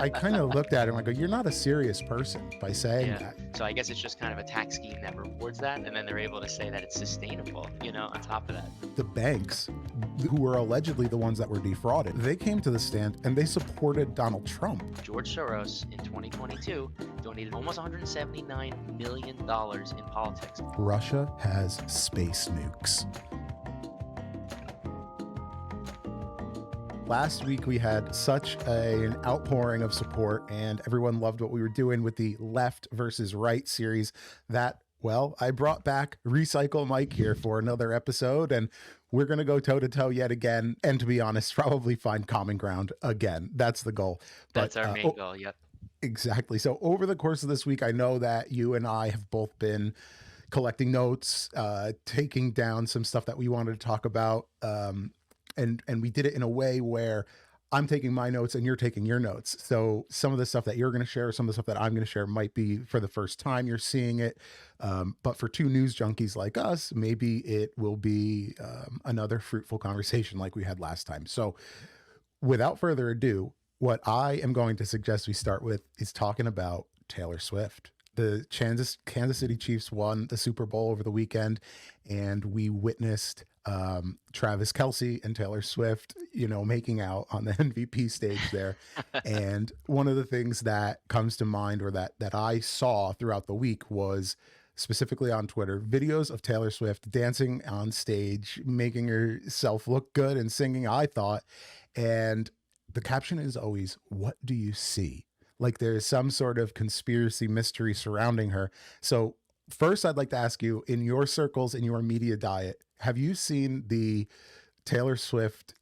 I kind of looked at him. I go, "You're not a serious person by saying Yeah. that." So I guess it's just kind of a tax scheme that rewards that, and then they're able to say that it's sustainable, on top of that. The banks, who were allegedly the ones that were defrauded, they came to the stand and they supported Donald Trump. George Soros in 2022 donated almost $179 million in politics. Russia has space nukes. Last week, we had such an outpouring of support, and everyone loved what we were doing with the left versus right series that, well, I brought back Recycle Mike here for another episode, and we're going to go toe-to-toe yet again, and to be honest, probably find common ground again. That's the goal. That's our main goal, yep. Exactly. So over the course of this week, I know that you and I have both been collecting notes, taking down some stuff that we wanted to talk about, and we did it in a way where I'm taking my notes and you're taking your notes. So some of the stuff that you're going to share, some of the stuff that I'm going to share might be for the first time you're seeing it. But for two news junkies like us, maybe it will be another fruitful conversation like we had last time. So without further ado, what I am going to suggest we start with is talking about Taylor Swift. The Kansas City Chiefs won the Super Bowl over the weekend, and we witnessed Travis Kelce and Taylor Swift, making out on the MVP stage there. And one of the things that comes to mind, or that I saw throughout the week, was specifically on Twitter, videos of Taylor Swift dancing on stage, making herself look good and singing, I thought. And the caption is always, "What do you see?" Like there's some sort of conspiracy mystery surrounding her. So first, I'd like to ask you, in your circles, in your media diet, have you seen the Taylor Swift,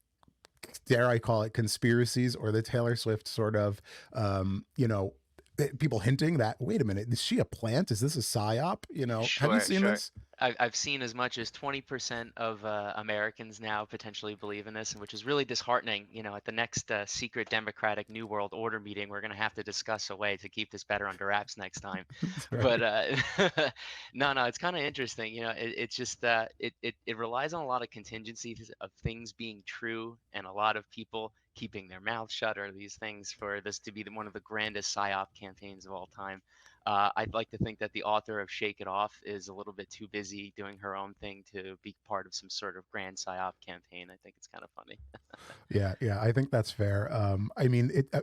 dare I call it, conspiracies, or the Taylor Swift sort of, people hinting that, wait a minute, is she a plant? Is this a psyop? Have you seen this? I've seen as much as 20% of Americans now potentially believe in this, which is really disheartening. At the next secret Democratic New World Order meeting, we're going to have to discuss a way to keep this better under wraps next time. Right. But no, it's kind of interesting. It's just it relies on a lot of contingencies of things being true and a lot of people keeping their mouths shut, or these things, for this to be one of the grandest psyop campaigns of all time. I'd like to think that the author of Shake It Off is a little bit too busy doing her own thing to be part of some sort of grand psyop campaign. I think it's kind of funny. Yeah, I think that's fair.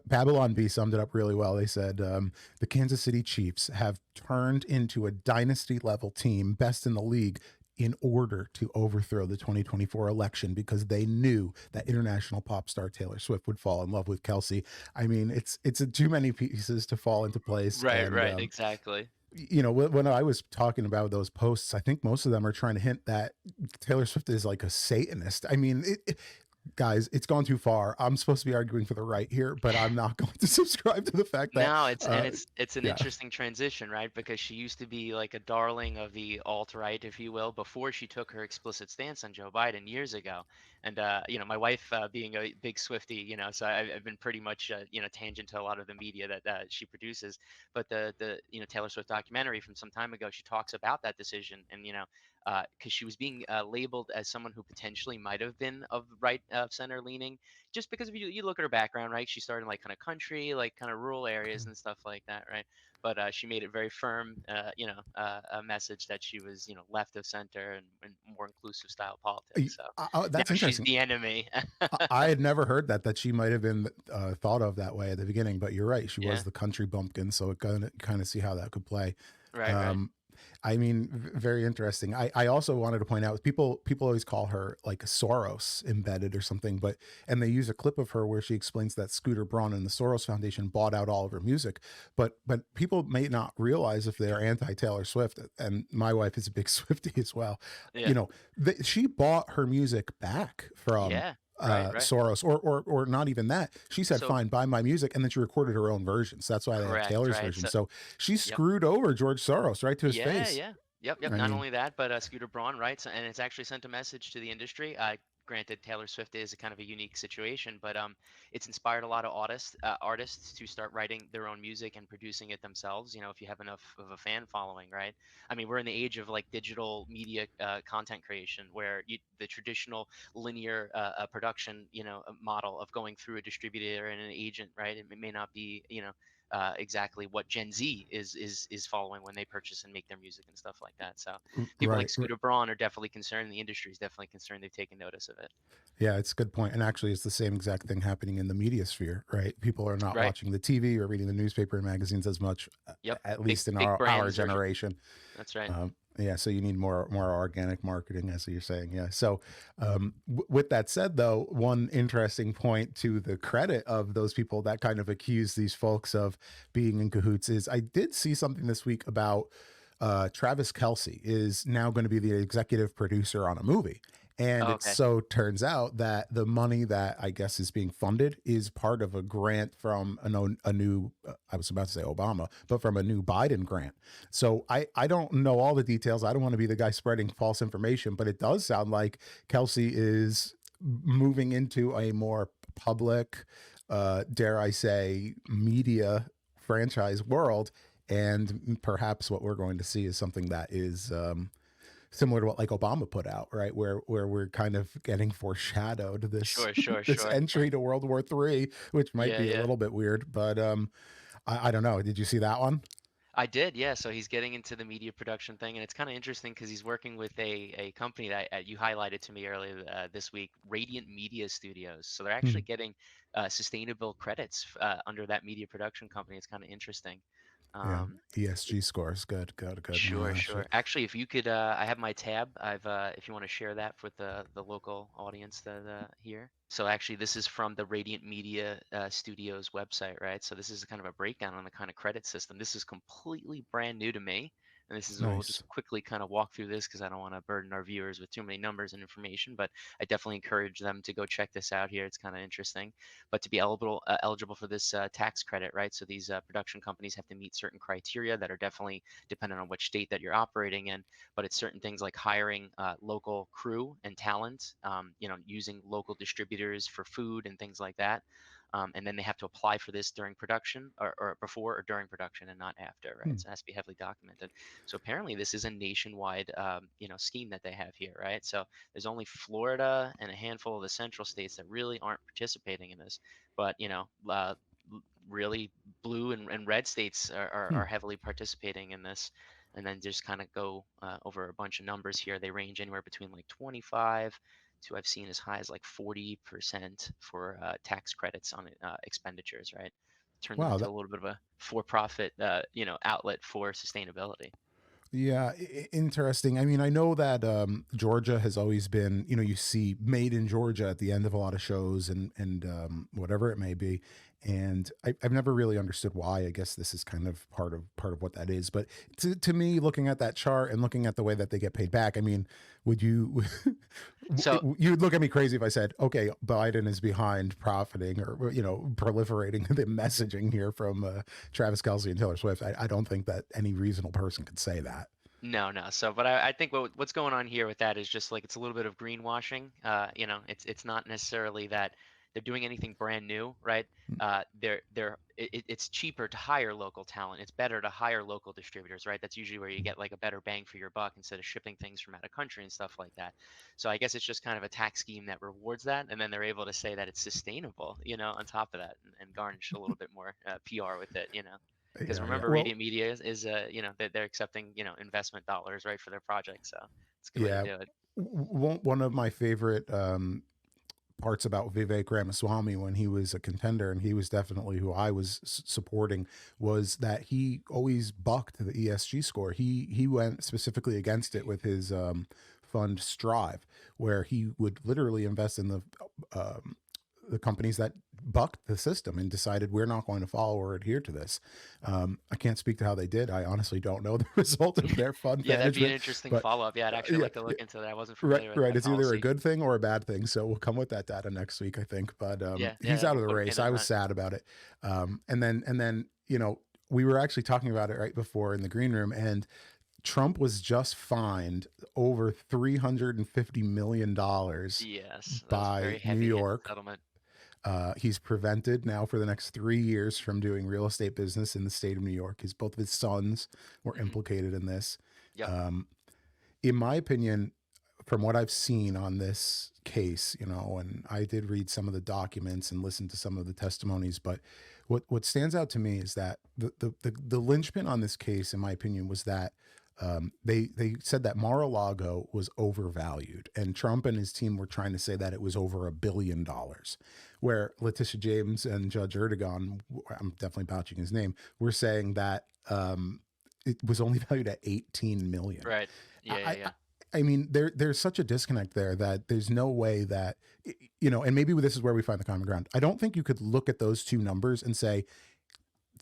Babylon Bee summed it up really well. They said the Kansas City Chiefs have turned into a dynasty level team, best in the league, in order to overthrow the 2024 election, because they knew that international pop star Taylor Swift would fall in love with Kelce. I mean, it's too many pieces to fall into place. Right, exactly. When I was talking about those posts, I think most of them are trying to hint that Taylor Swift is like a Satanist. I mean, guys, it's gone too far. I'm supposed to be arguing for the right here, but I'm not going to subscribe to the fact that No, it's an interesting transition, right? Because she used to be like a darling of the alt-right, if you will, before she took her explicit stance on Joe Biden years ago. And my wife being a big Swiftie, so I've been pretty much tangent to a lot of the media that she produces. But the Taylor Swift documentary from some time ago, she talks about that decision, and because she was being labeled as someone who potentially might have been of right of center leaning, just because if you look at her background, right? She started in like kind of country, like kind of rural areas and stuff like that, right? But she made it very firm, a message that she was, left of center and more inclusive style politics. So that's now she's interesting. the enemy. I had never heard that she might have been thought of that way at the beginning, but you're right. She was the country bumpkin, so it kind of see how that could play. Right. I mean, very interesting. I also wanted to point out, people always call her like Soros embedded or something, and they use a clip of her where she explains that Scooter Braun and the Soros Foundation bought out all of her music, but people may not realize, if they're anti-Taylor Swift, and my wife is a big Swiftie as well, she bought her music back from right. Soros, or not even that. She said, fine, buy my music, and then she recorded her own version. So that's why they have Taylor's version. So she screwed over George Soros right to his face. Yep. Not only that, but Scooter Braun, right? So, and it's actually sent a message to the industry. granted, Taylor Swift is a kind of a unique situation, but it's inspired a lot of artists to start writing their own music and producing it themselves. You know, if you have enough of a fan following, right? I mean, we're in the age of like digital media content creation, where the traditional linear production, model of going through a distributor and an agent, right? It may not be, exactly what Gen Z is following when they purchase and make their music and stuff like that. So people like Right. Scooter Braun are definitely concerned. The industry is definitely concerned. They've taken notice of it. Yeah, it's a good point. And actually, it's the same exact thing happening in the media sphere, right? People are not Right. watching the TV or reading the newspaper and magazines as much, Yep. at Big least in big our brands are. generation. That's right. Yeah, so you need more organic marketing, as you're saying. Yeah. So, with that said, though, one interesting point to the credit of those people that kind of accuse these folks of being in cahoots is I did see something this week about Travis Kelce is now going to be the executive producer on a movie. And Oh, it okay. so turns out that the money that I guess is being funded is part of a grant from a new, I was about to say Obama, but from a new Biden grant. So I don't know all the details. I don't want to be the guy spreading false information, but it does sound like Kelsey is moving into a more public, dare I say, media franchise world. And perhaps what we're going to see is something that is similar to what like Obama put out, right? Where we're kind of getting foreshadowed this Sure, sure, this sure. entry to World War III, which might Yeah, be a yeah. little bit weird, but I don't know. Did you see that one? I did, yeah. So he's getting into the media production thing, and it's kind of interesting because he's working with a company that you highlighted to me earlier this week, Radiant Media Studios. So they're Hmm. actually getting sustainable credits under that media production company. It's kind of interesting. Yeah, Um, ESG scores. Good, good, good. Sure, No, sure. Actually, if you could, I have my tab. If you want to share that with the local audience that here. So actually, this is from the Radiant Media Studios website, right? So this is kind of a breakdown on the kind of credit system. This is completely brand new to me, and this is we'll nice. just quickly kind of walk through this because I don't want to burden our viewers with too many numbers and information. But I definitely encourage them to go check this out here. It's kind of interesting. But to be eligible for this tax credit, right? So these production companies have to meet certain criteria that are definitely depending on which state that you're operating in. But it's certain things like hiring local crew and talent, using local distributors for food and things like that. And then they have to apply for this during production or before or during production and not after, right? Hmm. So it has to be heavily documented. So apparently this is a nationwide, scheme that they have here, right? So there's only Florida and a handful of the central states that really aren't participating in this, but really blue and red states Hmm. are heavily participating in this. And then just kind of go over a bunch of numbers here. They range anywhere between like 25 to I've seen as high as like 40% for tax credits on expenditures, right? Turn them Wow, into a little bit of a for-profit, outlet for sustainability. yeah, interesting. I mean, I know that Georgia has always been, you see "Made in Georgia" at the end of a lot of shows and whatever it may be, and I've never really understood why. I guess this is kind of part of what that is. But to me, looking at that chart and looking at the way that they get paid back, I mean, would you So you would look at me crazy if I said, okay, Biden is behind profiting or proliferating the messaging here from Travis Kelce and Taylor Swift. I don't think that any reasonable person could say that. no, no. So, but I think what's going on here with that is just like it's a little bit of greenwashing. It's not necessarily that they're doing anything brand new, right? It's cheaper to hire local talent. It's better to hire local distributors, right? That's usually where you get like a better bang for your buck instead of shipping things from out of country and stuff like that. So I guess it's just kind of a tax scheme that rewards that, and then they're able to say that it's sustainable, on top of that, and garnish a little bit more PR with it, because Yeah, yeah. remember, Well, Radiant Media is they're accepting investment dollars, right, for their project, so it's a good way to yeah. do it. One of my favorite parts about Vivek Ramaswamy when he was a contender, and he was definitely who I was supporting, was that he always bucked the ESG score. He went specifically against it with his fund Strive, where he would literally invest in um, the companies that bucked the system and decided we're not going to follow or adhere to this. I can't speak to how they did. I honestly don't know the result of their fund Yeah, that'd be an management, interesting but follow-up. Yeah, I'd actually yeah, like to yeah, look into that. I wasn't right, familiar with right. that It's either a policy. good thing or a bad thing. So we'll come with that data next week, I think. But Yeah, he's yeah, out we'll of the put a pin race. in I was that. sad about it. And then we were actually talking about it right before in the green room, and Trump was just fined over $350 million Yes, that was a by very New heavy-handed York. settlement. He's prevented now for the next 3 years from doing real estate business in the state of New York. Both of his sons were Hmm. implicated in this. Yep. Um, in my opinion, from what I've seen on this case, and I did read some of the documents and listen to some of the testimonies, but what stands out to me is that the linchpin on this case, in my opinion, was that they said that Mar-a-Lago was overvalued, and Trump and his team were trying to say that it was over $1 billion, where Letitia James and Judge Erdogan, I'm definitely botching his name, were saying that it was only valued at 18 million. Right. Yeah, yeah, I, yeah. I mean, there's such a disconnect there that there's no way that, and maybe this is where we find the common ground. I don't think you could look at those two numbers and say,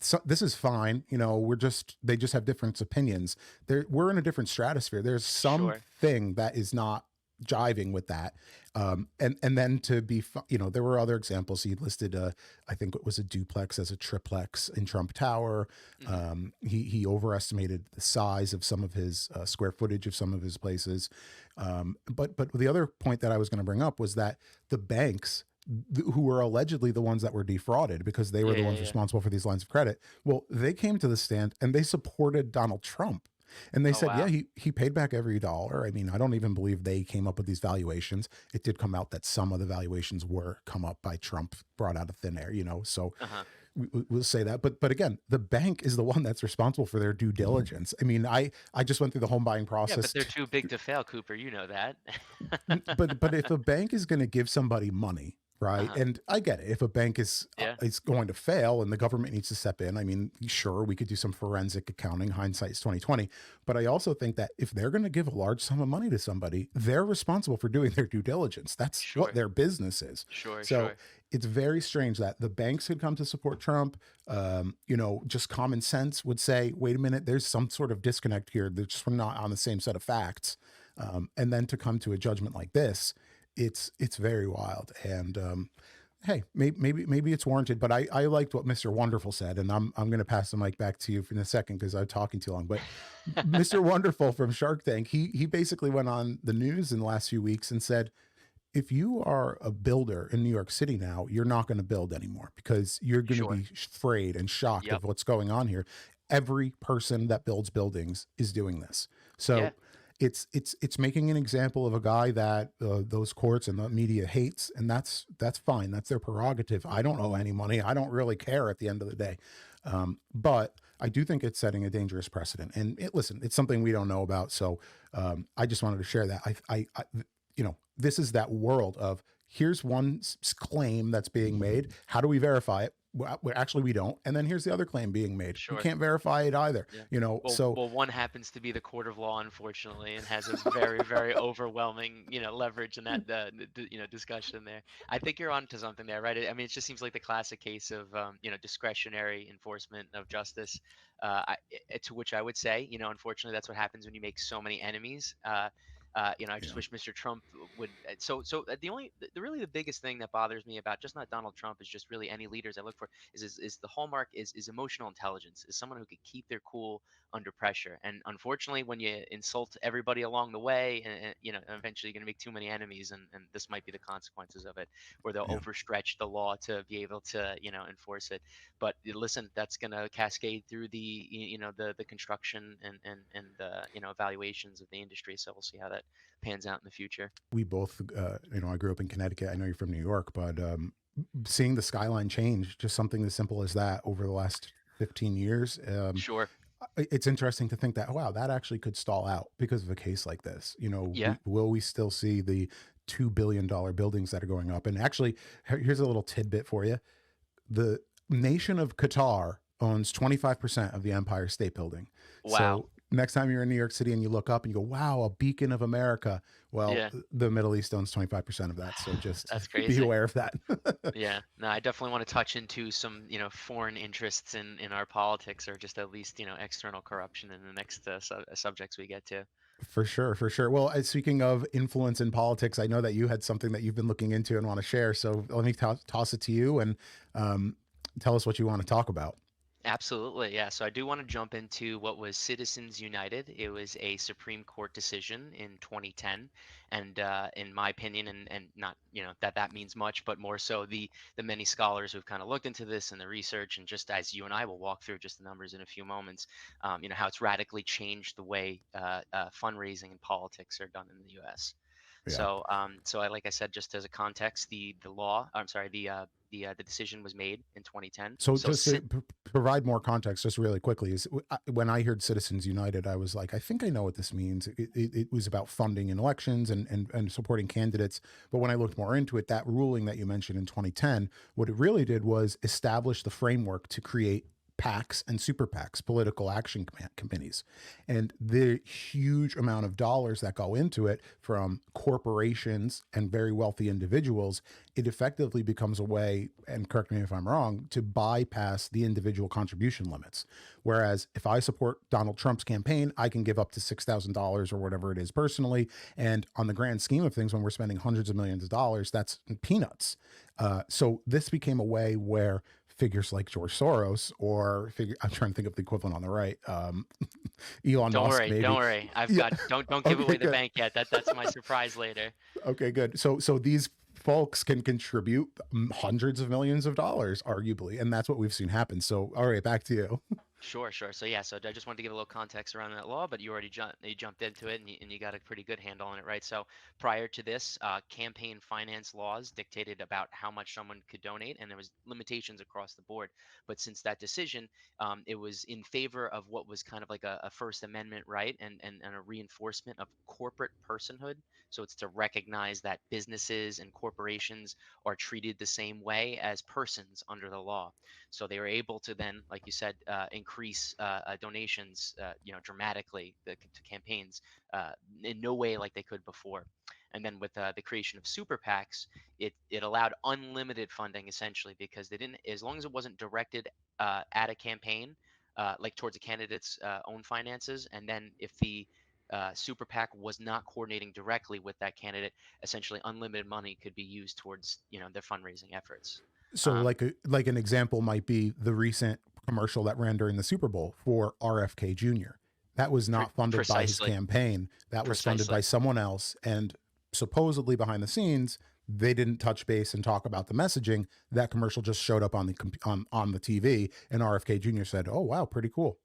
so, this is fine. They just have different opinions. We're in a different stratosphere. There's Sure. something that is not jiving with that. And then to be, there were other examples. He listed, I think it was a duplex as a triplex in Trump Tower. Hmm. He overestimated the size of some of his square footage of some of his places. But the other point that I was going to bring up was that the banks who were allegedly the ones that were defrauded because they were Yeah, the yeah, ones yeah. responsible for these lines of credit. Well, they came to the stand and they supported Donald Trump. And they Oh, said, yeah, wow. he paid back every dollar. I mean, I don't even believe they came up with these valuations. It did come out that some of the valuations were come up by Trump, brought out of thin air, so Uh-huh. we'll say that. But again, the bank is the one that's responsible for their due diligence. I mean, I just went through the home buying Yeah, but process. they're too big to fail, Cooper. You know that. But if a bank is going to give somebody money, right? Uh-huh. And I get it. If a bank Yeah. is going to fail and the government needs to step in, I mean, sure, we could do some forensic accounting. Hindsight's 2020. But I also think that if they're going to give a large sum of money to somebody, they're responsible for doing their due diligence. That's what Sure. their business is. Sure, So sure. it's very strange that the banks had come to support Trump. Just common sense would say, wait a minute, there's some sort of disconnect here. They're just we're not on the same set of facts. And then to come to a judgment like this, it's very wild. And hey, maybe it's warranted. But I liked what Mr. Wonderful said, and I'm going to pass the mic back to you in a second because I'm talking too long. But Mr. Wonderful from Shark Tank, he basically went on the news in the last few weeks and said, if you are a builder in New York City now, you're not going to build anymore because you're going to Sure. be afraid and shocked Yep. of what's going on here. Every person that builds buildings is doing this. Yeah. So it's making an example of a guy that those courts and the media hates, and that's fine. That's their prerogative. I don't owe any money. I don't really care at the end of the day. But I do think it's setting a dangerous precedent. And listen, it's something we don't know about. So I just wanted to share that. This is that world of here's one claim that's being made. How do we verify it? Well, actually, we don't. And then here's the other claim being made. We Sure. can't verify it either. Yeah. Well, So one happens to be the court of law, unfortunately, and has a very, very overwhelming, leverage in that, discussion there. I think you're onto something there, right? I mean, it just seems like the classic case of, discretionary enforcement of justice. To which I would say, unfortunately, that's what happens when you make so many enemies. I just yeah, wish Mr. Trump would. Really the biggest thing that bothers me about just not Donald Trump is just really any leaders I look for is the hallmark is emotional intelligence, is someone who could keep their cool under pressure. And unfortunately, when you insult everybody along the way, and eventually you're going to make too many enemies, and this might be the consequences of it, where they'll yeah. overstretch the law to be able to enforce it. But listen, that's going to cascade through the construction and evaluations of the industry. So we'll see how that pans out in the future. We both, I grew up in Connecticut. I know you're from New York, but seeing the skyline change, just something as simple as that over the last 15 years, Sure. it's interesting to think that, wow, that actually could stall out because of a case like this. Yeah. Will we still see the $2 billion buildings that are going up? And actually, here's a little tidbit for you. The nation of Qatar owns 25% of the Empire State Building. Wow. So next time you're in New York City and you look up and you go, wow, a beacon of America. Well, Yeah. the Middle East owns 25% of that. So just That's be crazy. aware of that. Yeah. No, I definitely want to touch into some, foreign interests in our politics, or just at least, external corruption in the next subjects we get to. For sure, for sure. Well, speaking of influence in politics, I know that you had something that you've been looking into and want to share. So let me toss it to you and tell us what you want to talk about. Absolutely, yeah. So I do want to jump into what was Citizens United. It was a Supreme Court decision in 2010, and in my opinion, and not that means much, but more so the many scholars who've kind of looked into this and the research, and just as you and I will walk through just the numbers in a few moments, how it's radically changed the way fundraising and politics are done in the U.S. Yeah. So like I said, just as a context, the law, I'm sorry, the decision was made in 2010. So So just to provide more context, just really quickly, is when I heard Citizens United, I was like, I think I know what this means. It was about funding in elections and supporting candidates. But when I looked more into it, that ruling that you mentioned in 2010, what it really did was establish the framework to create PACs and super PACs, political action committees, and the huge amount of dollars that go into it from corporations and very wealthy individuals, it effectively becomes a way, and correct me if I'm wrong, to bypass the individual contribution limits. Whereas if I support Donald Trump's campaign, I can give up to $6,000 or whatever it is personally. And on the grand scheme of things, when we're spending hundreds of millions of dollars, that's peanuts. So this became a way where figures like George Soros or I'm trying to think of the equivalent on the right, Elon don't Musk, worry, don't maybe. worry. I've Yeah. got don't give Okay, away the good. bank yet. That's my surprise later. Okay, good. So these folks can contribute hundreds of millions of dollars, arguably, and that's what we've seen happen. So, all right, back to you. Sure, sure. So yeah, so I just wanted to give a little context around that law, but you jumped into it and you got a pretty good handle on it, right? So prior to this, campaign finance laws dictated about how much someone could donate, and there was limitations across the board. But since that decision, it was in favor of what was kind of like a First Amendment right and a reinforcement of corporate personhood. So it's to recognize that businesses and corporations are treated the same way as persons under the law. So they were able to then, like you said, increase donations, dramatically to campaigns in no way like they could before. And then with the creation of super PACs, it allowed unlimited funding essentially because they didn't, as long as it wasn't directed at a campaign, like towards a candidate's own finances, and then if the super PAC was not coordinating directly with that candidate, essentially unlimited money could be used towards their fundraising efforts. So, Um, like an example might be the recent commercial that ran during the Super Bowl for RFK Jr. That was not funded by his Precisely, campaign. That was funded by precisely. someone else, and supposedly behind the scenes, they didn't touch base and talk about the messaging. That commercial just showed up on on the TV, and RFK Jr. said, "Oh wow, pretty cool."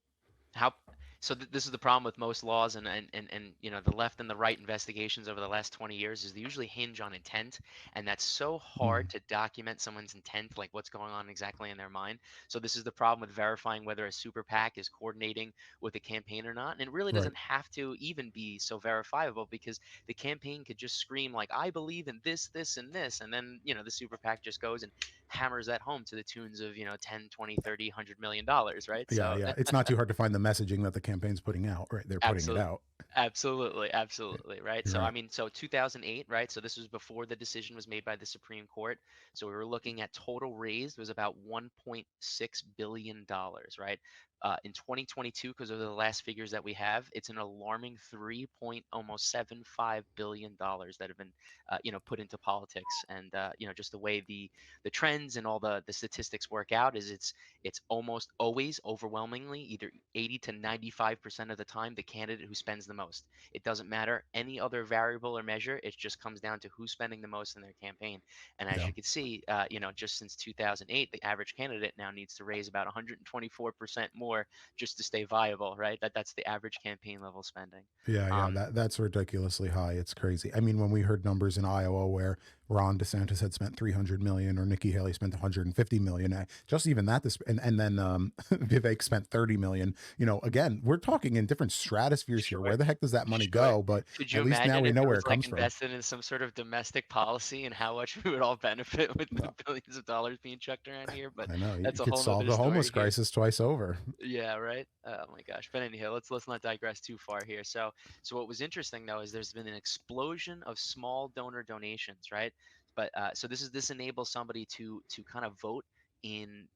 How so this is the problem with most laws and the left and the right investigations over the last 20 years is they usually hinge on intent, and that's so hard Mm, to document someone's intent, like what's going on exactly in their mind. So this is the problem with verifying whether a super PAC is coordinating with a campaign or not, and it really right. doesn't have to even be so verifiable because the campaign could just scream like I believe in this and this, and then the super PAC just goes and hammers that home to the tunes of 10, 20, 30, $100 million, right? Yeah, So yeah. It's not too hard to find the messaging that the campaign's putting out. Right, they're putting it absolutely. out. Absolutely, right? You're So I right. mean, so 2008, right? So this was before the decision was made by the Supreme Court. So we were looking at total raised was about $1.6 billion, right? In 2022, because of the last figures that we have, it's an alarming 3 point almost $75 billion that have been, put into politics. And just the way the trends and all the statistics work out is it's almost always overwhelmingly either 80 to 95% of the time the candidate who spends the most. It doesn't matter any other variable or measure. It just comes down to who's spending the most in their campaign. And as Yeah. you can see, just since 2008, the average candidate now needs to raise about 124% more just to stay viable, right? That's the average campaign level spending. Yeah, yeah, Um, that's ridiculously high. It's crazy. I mean, when we heard numbers in Iowa where Ron DeSantis had spent 300 million or Nikki Haley spent 150 million, just even that, this and then Vivek spent 30 million. Again, we're talking in different stratospheres here. Sure. Where the heck does that money Sure. go? But Could you at least now imagine we if know it where was it like comes from. invested in some sort of domestic policy and how much we would all benefit with the Uh, billions of dollars being chucked around here? But I know you that's a could whole solve nother the homeless story here. crisis twice over. Yeah, right. Oh my gosh. But anyhow, let's not digress too far here. So what was interesting though is there's been an explosion of small donor donations, right? But so this enables somebody to kind of vote in,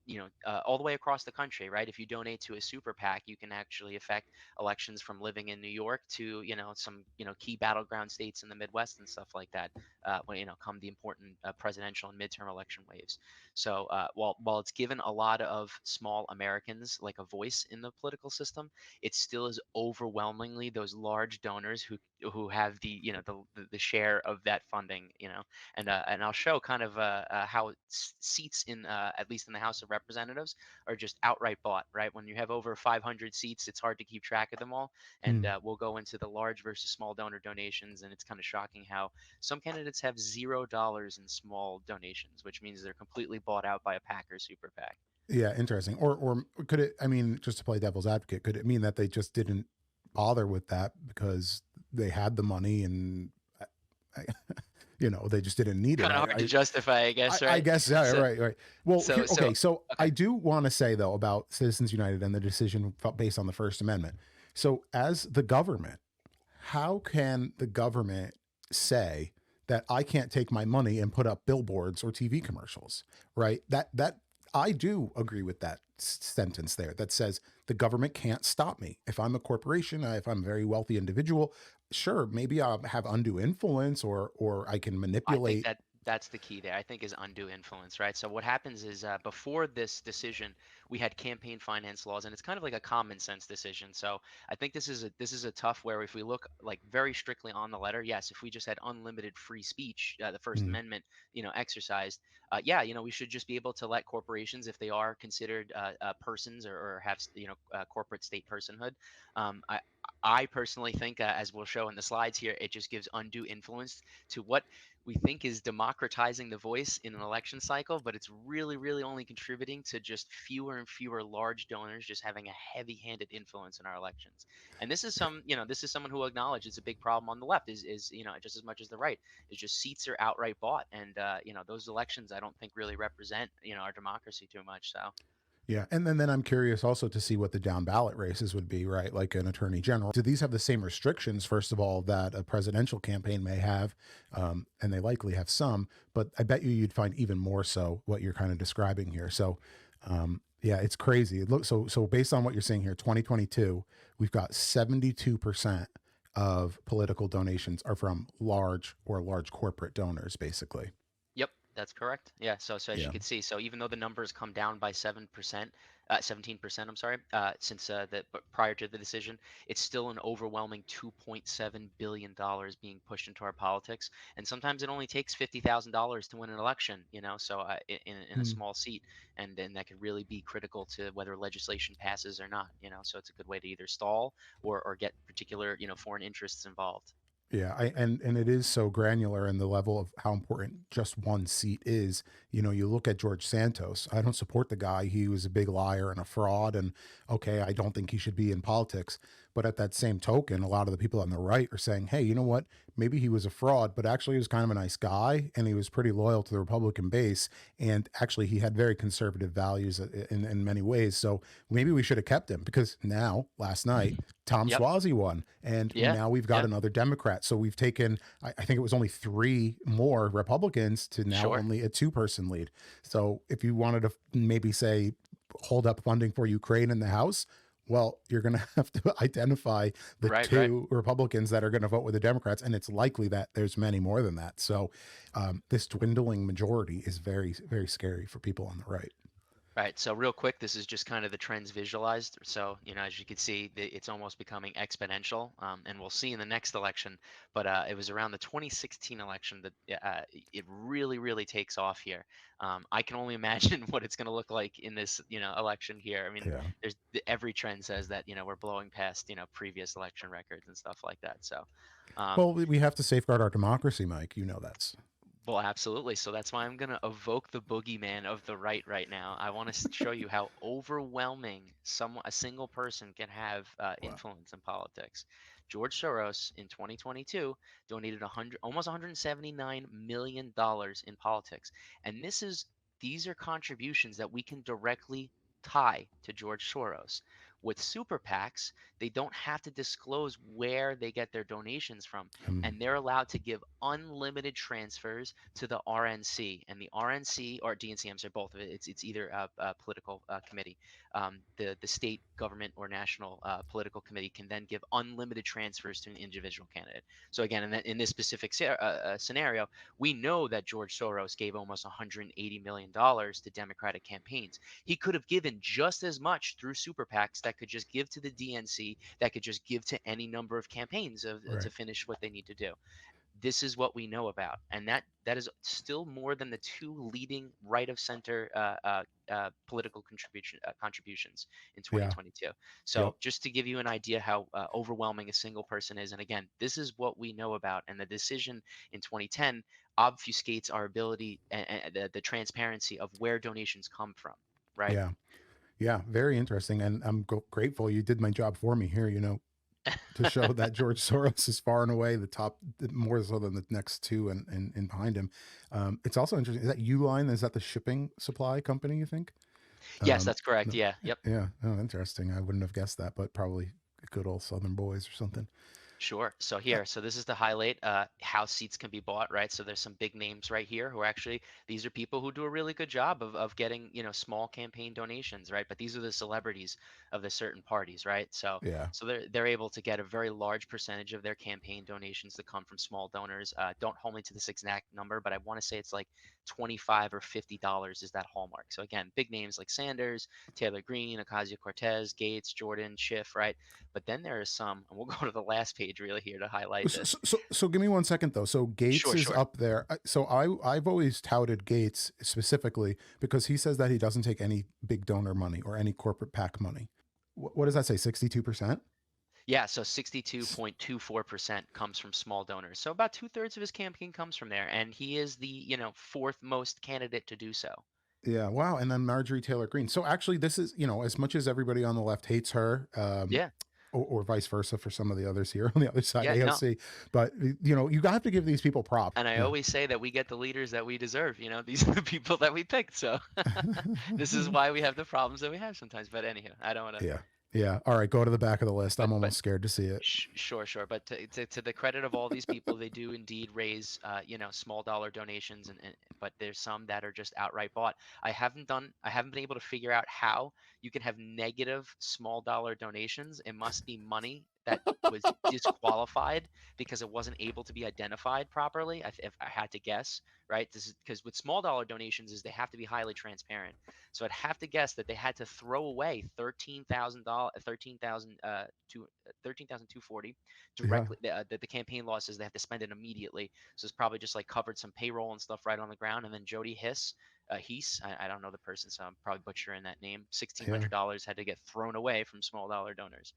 all the way across the country, right? If you donate to a super PAC, you can actually affect elections from living in New York to, some, key battleground states in the Midwest and stuff like that. When, come the important presidential and midterm election waves. So while it's given a lot of small Americans like a voice in the political system, it still is overwhelmingly those large donors who have the, the share of that funding, and I'll show kind of how seats in at least in the House of Representatives are just outright bought, right? When you have over 500 seats, it's hard to keep track of them all, and Hmm. we'll go into the large versus small donor donations, and it's kind of shocking how some candidates have $0 in small donations, which means they're completely bought out by a PAC or super PAC. Yeah, interesting. Or could it? I mean, just to play devil's advocate, could it mean that they just didn't bother with that because they had the money and I, they just didn't need it? Kind of hard to justify, I guess, I right? guess, yeah, So, right, right. Well, so, okay, so, so I okay. do want to say though about Citizens United and the decision based on the First Amendment. So, as the government, how can the government say that I can't take my money and put up billboards or TV commercials, right? That I do agree with that sentence there that says the government can't stop me. If I'm a corporation, if I'm a very wealthy individual, sure, maybe I'll have undue influence or I can I think manipulate. that's the key there. I think is undue influence, right? So what happens is before this decision, we had campaign finance laws, and it's kind of like a common sense decision. So I think this is a tough where if we look like very strictly on the letter, yes, if we just had unlimited free speech, the First Mm, Amendment, exercised, yeah, we should just be able to let corporations, if they are considered persons or have corporate state personhood. I personally think, as we'll show in the slides here, it just gives undue influence to what we think is democratizing the voice in an election cycle, but it's really, really only contributing to just fewer and fewer large donors just having a heavy-handed influence in our elections. And this is someone who will acknowledge it's a big problem on the left, is just as much as the right, is just seats are outright bought, and those elections I don't think really represent our democracy too much. So. yeah, and then I'm curious also to see what the down ballot races would be, right? Like an attorney general. Do these have the same restrictions, first of all, that a presidential campaign may have? And they likely have some, but I bet you'd find even more so what you're kind of describing here. So, yeah, it's crazy. Look, so based on what you're saying here, 2022, we've got 72% of political donations are from large corporate donors, basically. Yep, that's correct. Yeah, so as you Yeah. can see, so even though the numbers come down by 7%, 17%, I'm sorry, since prior to the decision, it's still an overwhelming $2.7 billion being pushed into our politics, and sometimes it only takes $50,000 to win an election, so in a Hmm. small seat, and that could really be critical to whether legislation passes or not, so it's a good way to either stall or get particular, foreign interests involved. Yeah, and it is so granular in the level of how important just one seat is. You look at George Santos. I don't support the guy. He was a big liar and a fraud, and okay, I don't think he should be in politics. But at that same token, a lot of the people on the right are saying, "Hey, you know what? Maybe he was a fraud, but actually he was kind of a nice guy, and he was pretty loyal to the Republican base, and actually he had very conservative values in many ways. So maybe we should have kept him because now, last night, Tom Yep. Suozzi won, and Yeah. now we've got Yeah. another Democrat. So we've taken, I think it was only three more Republicans to now Sure. only a two-person lead. So if you wanted to maybe say hold up funding for Ukraine in the House, well, you're going to have to identify the Right. Right. two Republicans that are going to vote with the Democrats, and it's likely that there's many more than that. So this dwindling majority is very, very scary for people on the right. Right. So real quick, this is just kind of the trends visualized. So, as you can see, it's almost becoming exponential, and we'll see in the next election. But it was around the 2016 election that it really, really takes off here. I can only imagine what it's going to look like in this, election here. I mean, Yeah. every trend says that, we're blowing past, previous election records and stuff like that. So, um, Well, we have to safeguard our democracy, Mike. You know that's. well, absolutely. So that's why I'm going to evoke the boogeyman of the right now. I want to show you how overwhelming a single person can have Wow. influence in politics. George Soros in 2022 donated almost 179 million dollars in politics, and these are contributions that we can directly tie to George Soros. With super PACs, they don't have to disclose where they get their donations from, and they're allowed to give unlimited transfers to the RNC. And the RNC or DNC, I'm sorry, both of it. It's either a political committee. The state government or national political committee can then give unlimited transfers to an individual candidate. So again, in this specific scenario, we know that George Soros gave almost $180 million to Democratic campaigns. He could have given just as much through super PACs that could just give to the DNC, that could just give to any number of campaigns Right. to finish what they need to do. This is what we know about, and that is still more than the two leading right of center political contributions in Yeah. 2022. Yep. So just to give you an idea how overwhelming a single person is, and again, this is what we know about, and the decision in 2010 obfuscates our ability and the transparency of where donations come from, right? Yeah. Yeah. Very interesting. And I'm grateful you did my job for me here, to show that George Soros is far and away the top, more so than the next two and behind him. It's also interesting. Is that Uline? Is that the shipping supply company, you think? Yes, that's correct. No, Yeah. Yep. yeah. Oh, interesting. I wouldn't have guessed that, but probably good old Southern boys or something. Sure. So Uh, so this is the highlight. How seats can be bought, right? So there's some big names right here who are actually, these are people who do a really good job of getting, small campaign donations, right? But these are the celebrities of the certain parties, right? So yeah. they're able to get a very large percentage of their campaign donations to come from small donors. Don't hold me to this exact number, but I want to say it's like 25 or $50 is that hallmark. So again, big names like Sanders, Taylor Greene, Ocasio-Cortez, Gates, Jordan, Schiff, right? But then there are some, and we'll go to the last page really here to highlight So, this. so give me 1 second though. So Gates Sure, is sure. up there. So I've always touted Gates specifically because he says that he doesn't take any big donor money or any corporate PAC money. What does that say? 62%? Yeah, so 62.24% comes from small donors. So about two-thirds of his campaign comes from there, and he is the, fourth most candidate to do so. Yeah. Wow. And then Marjorie Taylor Greene. So actually, this is, as much as everybody on the left hates her, Yeah, or vice versa for some of the others here on the other side, yeah, no. AOC, but you have to give these people props. And I Yeah. always say that we get the leaders that we deserve. These are the people that we picked. So this is why we have the problems that we have sometimes. But anyhow, I don't want to. Yeah. Yeah. All right. Go to the back of the list. I'm But almost scared to see it. Sure, sure. But to the credit of all these people, they do indeed raise, small dollar donations, but there's some that are just outright bought. I haven't been able to figure out how you can have negative small dollar donations. It must be money that was disqualified because it wasn't able to be identified properly. If I had to guess, right? This is because with small dollar donations is they have to be highly transparent. So I'd have to guess that they had to throw away $13,000, 13,240 Yeah. directly. The campaign law says they have to spend it immediately. So it's probably just like covered some payroll and stuff right on the ground. And then Jody Heese, I don't know the person, so I'm probably butchering that name. Yeah. $1,600 had to get thrown away from small dollar donors.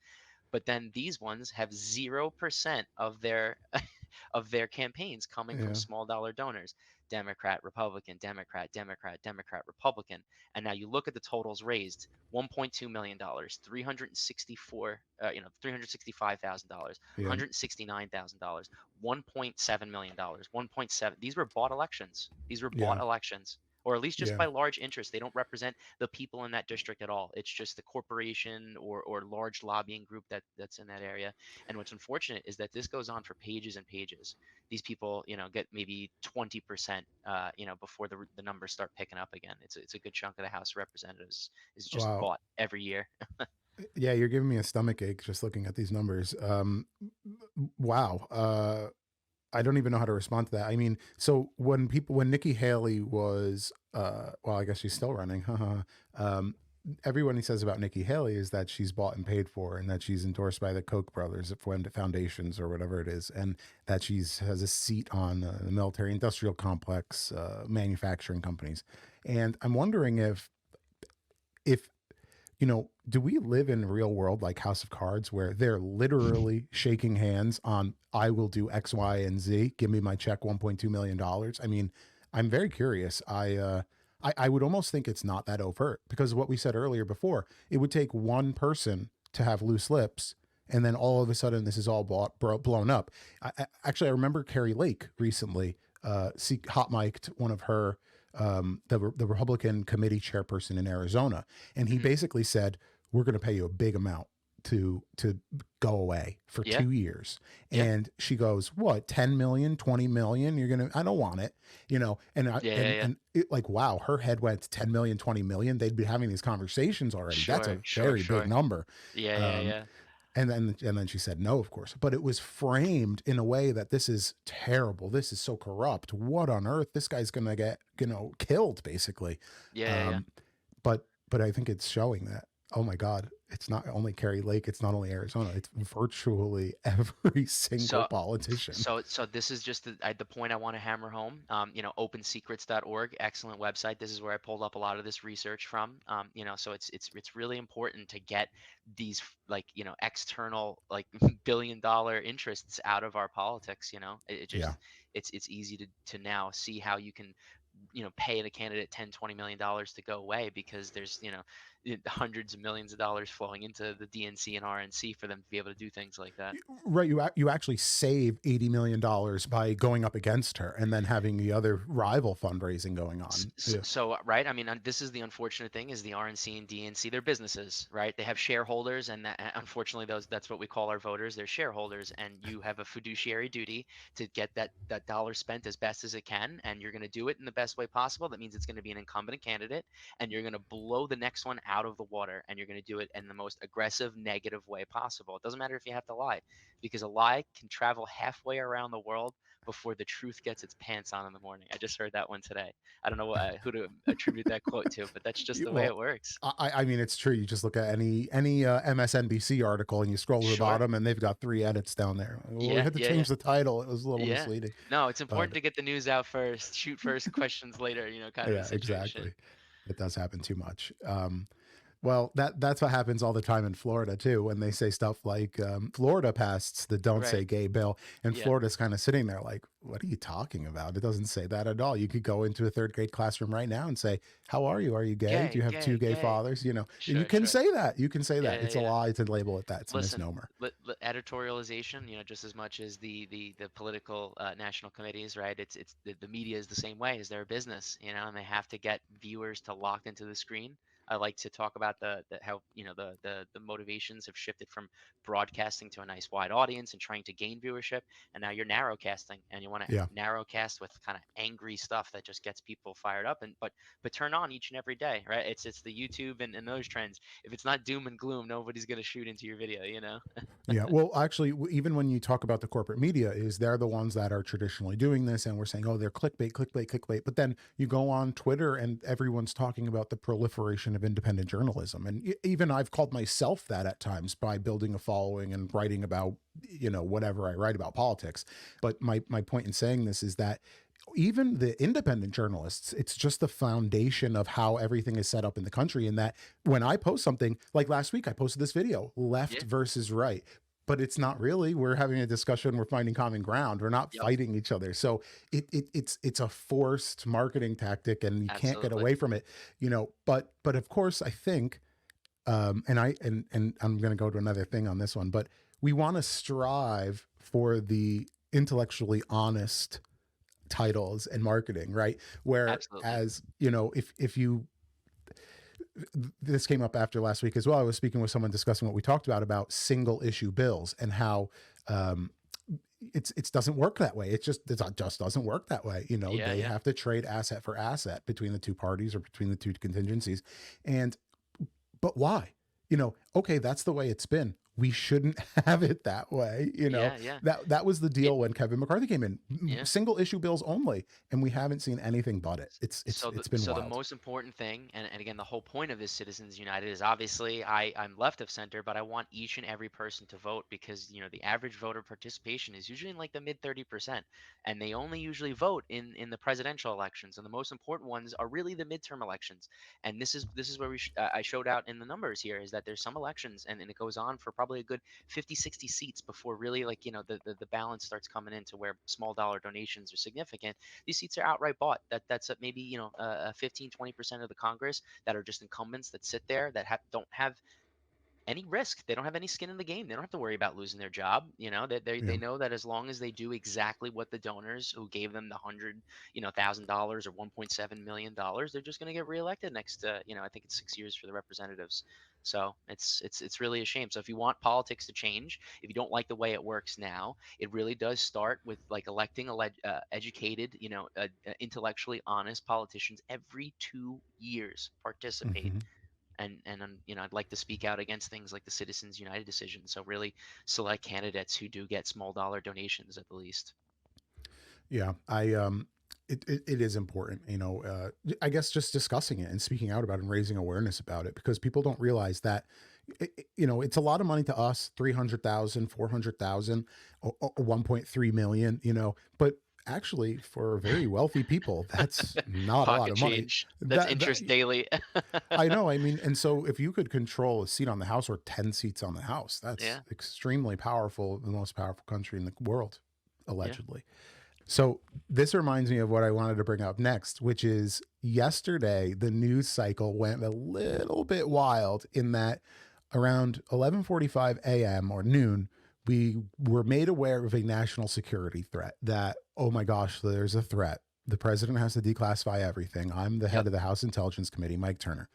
But then these ones have 0% of their of their campaigns coming from Yeah. small dollar donors. Democrat, Republican, Democrat, Democrat, Democrat, Republican. And now you look at the totals raised: $1.2 million, 364, $365,000, Yeah. $169,000, $1.7 million, 1.7. These were bought elections. These were bought Yeah. elections, or at least just Yeah. by large interests. They don't represent the people in that district at all. It's just the corporation or large lobbying group that's in that area. And what's unfortunate is that this goes on for pages and pages. These people, get maybe 20%, before the numbers start picking up again. It's a good chunk of the House of Representatives is just Wow. bought every year. Yeah, you're giving me a stomach ache just looking at these numbers. Wow. I don't even know how to respond to that. I mean, so when Nikki Haley was, well, I guess she's still running. um, everyone he says about Nikki Haley is that she's bought and paid for, and that she's endorsed by the Koch brothers, foundations or whatever it is, and that has a seat on the military industrial complex, manufacturing companies. And I'm wondering if do we live in real world like House of Cards where they're literally shaking hands on I will do X, Y, and Z. Give me my check, $1.2 million. I mean, I'm very curious. I would almost think it's not that overt because of what we said earlier before. It would take one person to have loose lips, and then all of a sudden this is all blown up. I remember Carrie Lake recently hot mic'd one of the Republican committee chairperson in Arizona, and he basically said, we're going to pay you a big amount to go away for Yeah. 2 years. Yeah. And she goes, what, 10 million, 20 million? You're going to, I don't want it, Yeah. Yeah. Yeah. and it, like, wow, her head went to 10 million, 20 million. They'd be having these conversations already. That's Sure. a Sure. very big Sure. number. Yeah. Yeah. Um, Yeah. and then she said no, of course, but it was framed in a way that this is terrible. This is so corrupt. What on earth? This guy's going to get, killed basically. Yeah. Yeah. Yeah. Um, but I think it's showing that, oh my God, it's not only Kerry Lake, it's not only Arizona, it's virtually every single So, politician. so this is just the point I want to hammer home. Opensecrets.org, excellent website. This is where I pulled up a lot of this research from. So it's really important to get these like external like billion-dollar interests out of our politics. It Yeah. just it's easy to now see how you can pay the candidate 10-20 million dollars to go away because there's hundreds of millions of dollars flowing into the DNC and RNC for them to be able to do things like that. Right. You actually save $80 million by going up against her and then having the other rival fundraising going on. Yeah. So, right, I mean, this is the unfortunate thing is the RNC and DNC, they're businesses, right? They have shareholders, and unfortunately, that's what we call our voters. They're shareholders, and you have a fiduciary duty to get that dollar spent as best as it can, and you're going to do it in the best way possible. That means it's going to be an incumbent candidate, and you're going to blow the next one out of the water, and you're going to do it in the most aggressive, negative way possible. It doesn't matter if you have to lie, because a lie can travel halfway around the world before the truth gets its pants on in the morning. I just heard that one today. I don't know who to attribute that quote to, but that's just the way Well, it works. I mean, it's true. You just look at any MSNBC article and you scroll to the Sure. bottom, and they've got 3 edits down there. Well, we Yeah, had to yeah, yeah, change the title. It was a little yeah. misleading, No, it's important but to get the news out first, shoot first, questions later, kind of a yeah, situation. exactly. It does happen too much. Well, that's what happens all the time in Florida too, when they say stuff like Florida passed the "Don't Right. Say Gay" bill, and Yeah. Florida's kind of sitting there like, "What are you talking about? It doesn't say that at all." You could go into a third grade classroom right now and say, "How are you? Are you gay? Do Gay, you have two gay, gay gay. fathers?" And you Sure, can sure. say that. You can say that. Yeah, yeah, It's a yeah. lie to label it that. It's a Listen, misnomer. editorialization, just as much as the political national committees, right? It's the media is the same way as their business, and they have to get viewers to lock into the screen. I like to talk about the how the motivations have shifted from broadcasting to a nice wide audience and trying to gain viewership, and now you're narrowcasting, and you want to Yeah. narrowcast with kind of angry stuff that just gets people fired up, and but turn on each and every day, right? It's the YouTube and those trends. If it's not doom and gloom, nobody's gonna shoot into your video. Yeah. Well, actually, even when you talk about the corporate media, is they're the ones that are traditionally doing this, and we're saying, oh, they're clickbait, clickbait, clickbait. But then you go on Twitter, and everyone's talking about the proliferation of independent journalism, and even I've called myself that at times by building a following and writing about, whatever I write about politics. But my point in saying this is that even the independent journalists, it's just the foundation of how everything is set up in the country. And that when I post something like last week, I posted this video, left Yeah. versus right, but it's not really. We're having a discussion. We're finding common ground. We're not Yep. fighting each other. So it's a forced marketing tactic, and you can't get Absolutely. away from it. But of course, I think, and I'm going to go to another thing on this one, but we want to strive for the intellectually honest titles and marketing, right? Absolutely. Whereas, if you, this came up after last week as well. I was speaking with someone discussing what we talked about single issue bills and how um, it doesn't work that way. It just doesn't work that way. Yeah, They yeah. have to trade asset for asset between the two parties or between the two contingencies. And but why? Okay, that's the way it's been. We shouldn't have it that way. Yeah, yeah. That was the It, deal when Kevin McCarthy came in. yeah. Single issue bills only, and we haven't seen anything but it. It's been So the wild. most important thing, and again, the whole point of this Citizens United is obviously I'm left of center, but I want each and every person to vote because the average voter participation is usually in like the mid 30%, and they only usually vote in the presidential elections, and the most important ones are really the midterm elections. And this is where I showed out in the numbers here is that there's some elections, and it goes on for probably a good 50, 60 seats before really like the balance starts coming into where small dollar donations are significant. These seats are outright bought. That's maybe 15-20% of the Congress that are just incumbents that sit there that don't have any risk. They don't have any skin in the game. They don't have to worry about losing their job. They Yeah. know that as long as they do exactly what the donors who gave them the $100,000 or $1.7 million, they're just going to get reelected next. I think it's 6 years for the representatives. So it's really a shame. So if you want politics to change, if you don't like the way it works now, it really does start with like electing educated, intellectually honest politicians every 2 years. Participate. Hmm. And I'd like to speak out against things like the Citizens United decision. So really select candidates who do get small dollar donations at the least. Yeah, it is important, I guess just discussing it and speaking out about it and raising awareness about it, because people don't realize that, it's a lot of money to us, 300,000, 400,000, 1.3 million, but actually for very wealthy people, that's not a lot Pocket of money. change. That's That interest daily. I know. I mean, and so if you could control a seat on the House or 10 seats on the House, that's Yeah. extremely powerful, the most powerful country in the world, Yeah. allegedly. So this reminds me of what I wanted to bring up next, which is yesterday, the news cycle went a little bit wild in that around 11:45 a.m. or noon, we were made aware of a national security threat that, oh my gosh, there's a threat. The president has to declassify everything. I'm the head Yep. of the House Intelligence Committee, Mike Turner.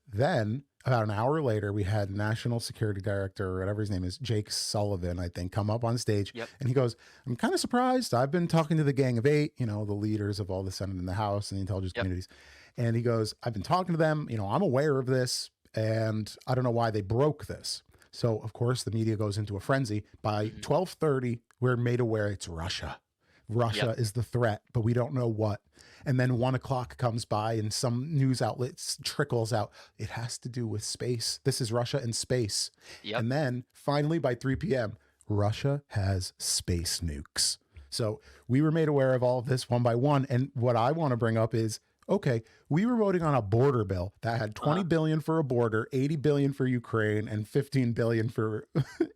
Then, about an hour later, we had National Security Director, or whatever his name is, Jake Sullivan, I think, come up on stage. Yep. And he goes, I'm kind of surprised. I've been talking to the Gang of Eight, the leaders of all the Senate and the House and the intelligence Yep. communities. And he goes, I've been talking to them. I'm aware of this. And I don't know why they broke this. So, of course, the media goes into a frenzy. By Hmm. 12:30, we're made aware it's Russia. Russia Yep. is the threat, but we don't know what. And then 1 o'clock comes by and some news outlets trickles out. It has to do with space. This is Russia in space. Yep. And then finally by 3 p.m., Russia has space nukes. So we were made aware of all of this one by one. And what I want to bring up is, okay, we were voting on a border bill that had 20 billion for a border, 80 billion for Ukraine, and 15 billion for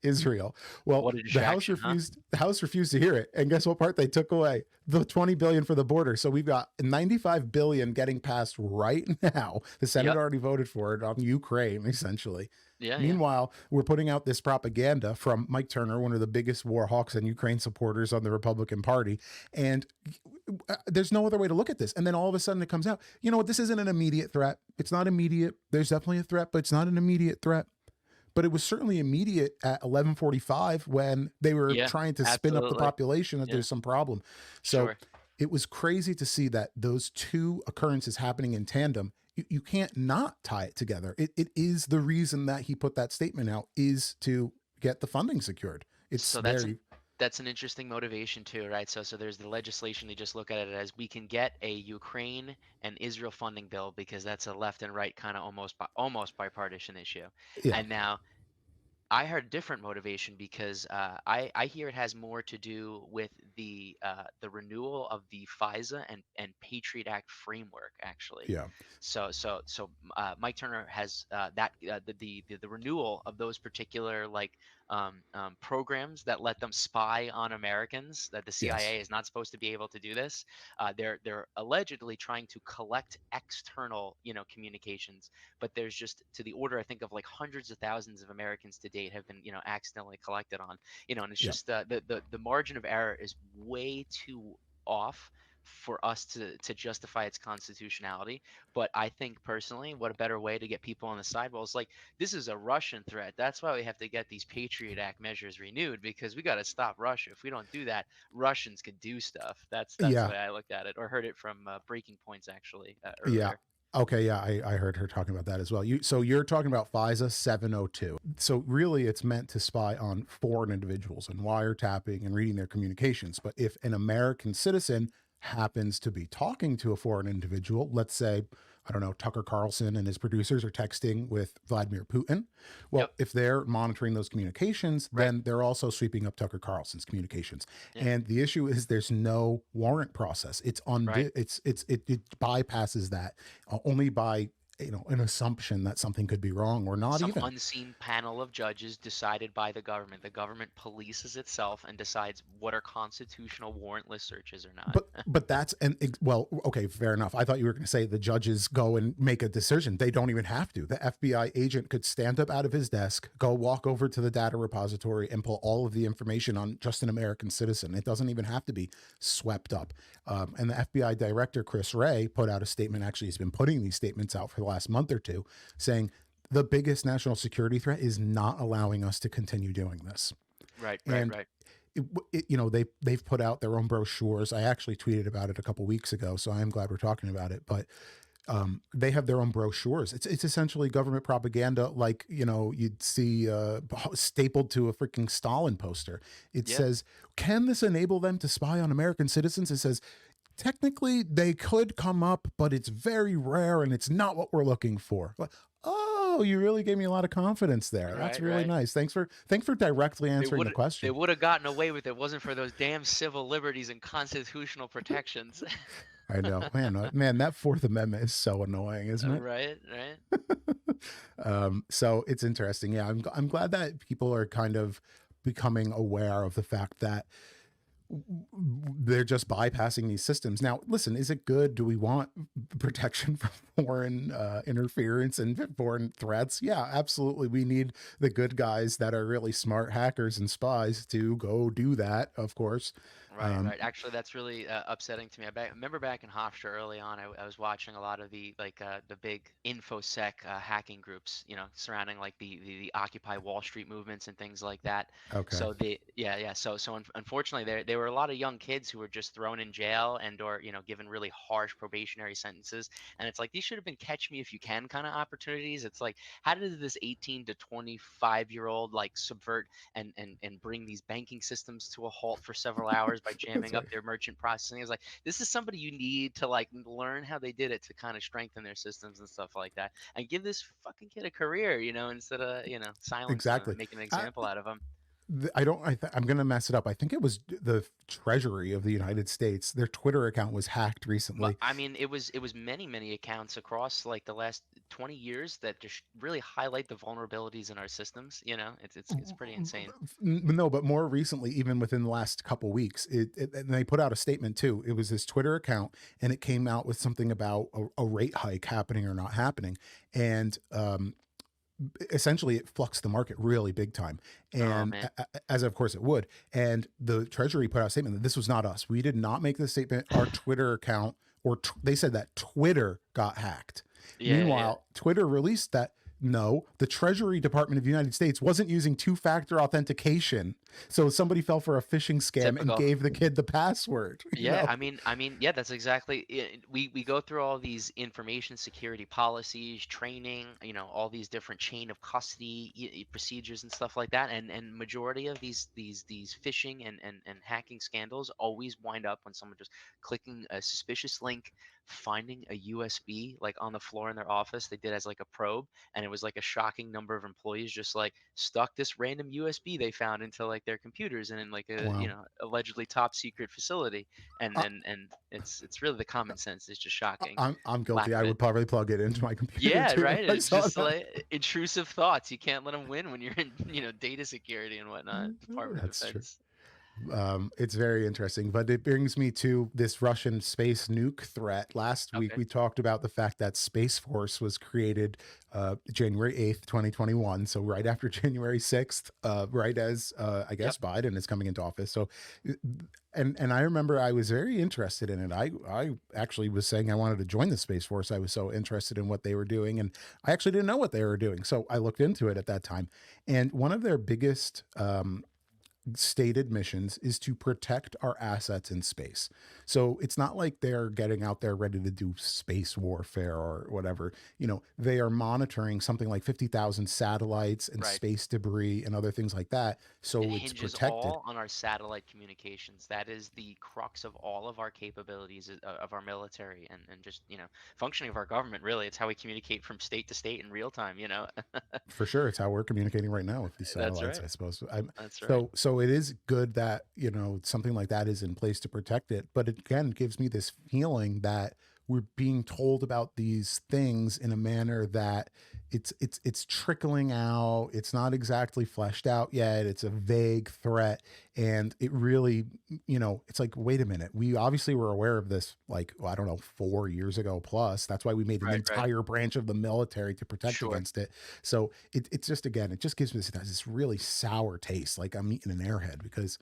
Israel. Well, What a distraction, huh? the House refused to hear it. And guess what part they took away? The 20 billion for the border. So we've got 95 billion getting passed right now. The Senate Yep. already voted for it on Ukraine, essentially. Yeah. Yeah. Meanwhile, we're putting out this propaganda from Mike Turner, one of the biggest war hawks and Ukraine supporters on the Republican Party. And there's no other way to look at this. And then all of a sudden it comes out, you know what? This isn't an immediate threat. It's not immediate. There's definitely a threat, but it's not an immediate threat. But it was certainly immediate at 11:45 when they were Yeah. trying to spin up the Absolutely. population that Yeah. there's some problem. So Sure. it was crazy to see that those two occurrences happening in tandem. You can't not tie it together. It is the reason that he put that statement out, is to get the funding secured. It's So that's an interesting motivation too, right? So there's the legislation. They just look at it as we can get a Ukraine and Israel funding bill because that's a left and right kind of almost bipartisan issue. yeah, And now I heard a different motivation because I hear it has more to do with the renewal of the FISA and Patriot Act framework actually. yeah, So Mike Turner has the renewal of those particular like programs that let them spy on Americans. That the yes, CIA is not supposed to be able to do this. They're allegedly trying to collect external communications, but there's just to the order I think of like hundreds of thousands of Americans to date have been accidentally collected on, and it's yeah, just the margin of error is way too off for us to justify its constitutionality. But I think personally, what a better way to get people on the sidewalk is like, this is a Russian threat. That's why we have to get these Patriot Act measures renewed, because we got to stop Russia. If we don't do that, Russians could do stuff. That's the yeah, way I looked at it, or heard it from Breaking Points actually yeah. earlier. Okay, yeah, I heard her talking about that as well. So you're talking about FISA 702. So really, it's meant to spy on foreign individuals and wiretapping and reading their communications. But if an American citizen happens to be talking to a foreign individual, let's say, I don't know, Tucker Carlson and his producers are texting with Vladimir Putin. Well, Yep. if they're monitoring those communications, Right. then they're also sweeping up Tucker Carlson's communications. Yeah. And the issue is there's no warrant process. Right. It bypasses that only by an assumption that something could be wrong or not Some even. unseen panel of judges decided by the government. The government polices itself and decides what are constitutional warrantless searches or not. But that's well, okay, fair enough. I thought you were going to say the judges go and make a decision. They don't even have to. The FBI agent could stand up out of his desk, go walk over to the data repository and pull all of the information on just an American citizen. It doesn't even have to be swept up. And the FBI director, Chris Wray, put out a statement. Actually, he's been putting these statements out for the last month or two saying the biggest national security threat is not allowing us to continue doing this. Right, right, And right. they've put out their own brochures. I actually tweeted about it a couple weeks ago, so I am glad we're talking about it. But they have their own brochures. It's essentially government propaganda, like you'd see stapled to a freaking Stalin poster. It Yeah. says, "Can this enable them to spy on American citizens?" It says, "Technically, they could come up, but it's very rare, and it's not what we're looking for." Like, oh, you really gave me a lot of confidence there. That's Right, really right. nice. Thanks for directly They answering the would they question. would have gotten away with it wasn't for those damn civil liberties and constitutional protections. I know, man, that Fourth Amendment is so annoying, isn't it? Right, right. So it's interesting. Yeah, I'm glad that people are kind of becoming aware of the fact that they're just bypassing these systems. Now, listen, is it good? Do we want protection from foreign interference and foreign threats? Yeah, absolutely. We need the good guys that are really smart hackers and spies to go do that, of course. Right, Um, right. Actually, that's really upsetting to me. Remember back in Hofstra early on, I was watching a lot of the big infosec hacking groups, surrounding like the Occupy Wall Street movements and things like that. okay. So yeah. So unfortunately, there were a lot of young kids who were just thrown in jail and or given really harsh probationary sentences. And it's like these should have been catch me if you can kind of opportunities. It's like how did this 18 to 25-year-old like subvert and bring these banking systems to a halt for several hours by That's jamming up right. their merchant processing? It's like this is somebody you need to like learn how they did it to kind of strengthen their systems and stuff like that, and give this fucking kid a career, instead of silence him and Exactly. making an I, example out of him. I don't. I'm gonna mess it up. I think it was the Treasury of the United States. Their Twitter account was hacked Well, recently. I mean, it was many accounts across like the last 20 years that just really highlight the vulnerabilities in our systems. It's pretty insane. No, but more recently, even within the last couple weeks, and they put out a statement too. It was his Twitter account, and it came out with something about a rate hike happening or not happening, and essentially it fluxed the market really big time, Oh and man. as of course it would. And the Treasury put out a statement that this was not us. We did not make this statement. Our Twitter account, they said that Twitter got hacked. Yeah, yeah, yeah. Meanwhile, Twitter released that no, the Treasury Department of the United States wasn't using two-factor authentication. So somebody fell for a phishing scam and Typical. gave the kid the password, Yeah, I mean, yeah, that's exactly it. We go through all these information security policies, training, all these different chain of custody procedures and stuff like that. And majority of these phishing and hacking scandals always wind up when someone just clicking a suspicious link, finding a USB like on the floor in their office. They did as like a probe, and it was like a shocking number of employees just like stuck this random USB they found into like their computers and in like a Wow. allegedly top secret facility, and it's really the common sense is just shocking I'm lack guilty. I of it. would probably plug it into my computer Yeah, too if right. I It's saw just that. like intrusive thoughts. You can't let them win when you're in data security and whatnot, Department of That's true. Defense. It's very interesting, but it brings me to this Russian space nuke threat. Last week, Okay. we talked about the fact that Space Force was created January 8th, 2021. So, right after January 6th, right as I Yep. guess Biden is coming into office. So, and I remember I was very interested in it. I actually was saying I wanted to join the Space Force. I was so interested in what they were doing, and I actually didn't know what they were doing. So, I looked into it at that time. And one of their biggest stated missions is to protect our assets in space. So it's not like they're getting out there ready to do space warfare or whatever. They are monitoring something like 50,000 satellites and Right. space debris and other things like that. It So it's hinges protected. all on our satellite communications. That is the crux of all of our capabilities of our military and just, functioning of our government, really. It's how we communicate from state to state in real time. For sure. It's how we're communicating right now with these That's satellites, right. I suppose. That's right. So it is good that, something like that is in place to protect it. But it again gives me this feeling that we're being told about these things in a manner that it's trickling out. It's not exactly fleshed out yet. It's a vague threat. And it really, it's like, wait a minute. We obviously were aware of this, like, well, I don't know, 4 years ago plus. That's why we made an Right, right. entire branch of the military to protect Sure. against it. So it's just, again, it just gives me this really sour taste. Like I'm eating an airhead because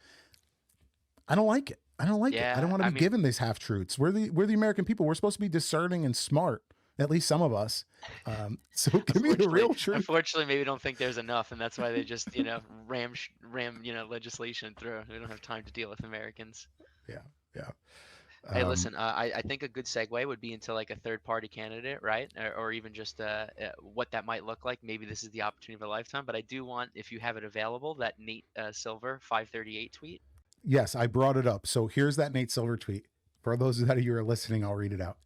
I don't like it. I don't like it. I don't Yeah, want to I be mean, given these half truths. We're the American people. We're supposed to be discerning and smart. At least some of us. So give me the Unfortunately, real truth. unfortunately, maybe don't think there's enough, and that's why they just, ram, legislation through. We don't have time to deal with Americans. Yeah, yeah. Hey, Um, listen, I think a good segue would be into like a third party candidate, right? Or even just what that might look like. Maybe this is the opportunity of a lifetime, but I do want, if you have it available, that Nate Silver 538 tweet. yes, I brought it up. So here's that Nate Silver tweet. For those that you are listening, I'll read it out.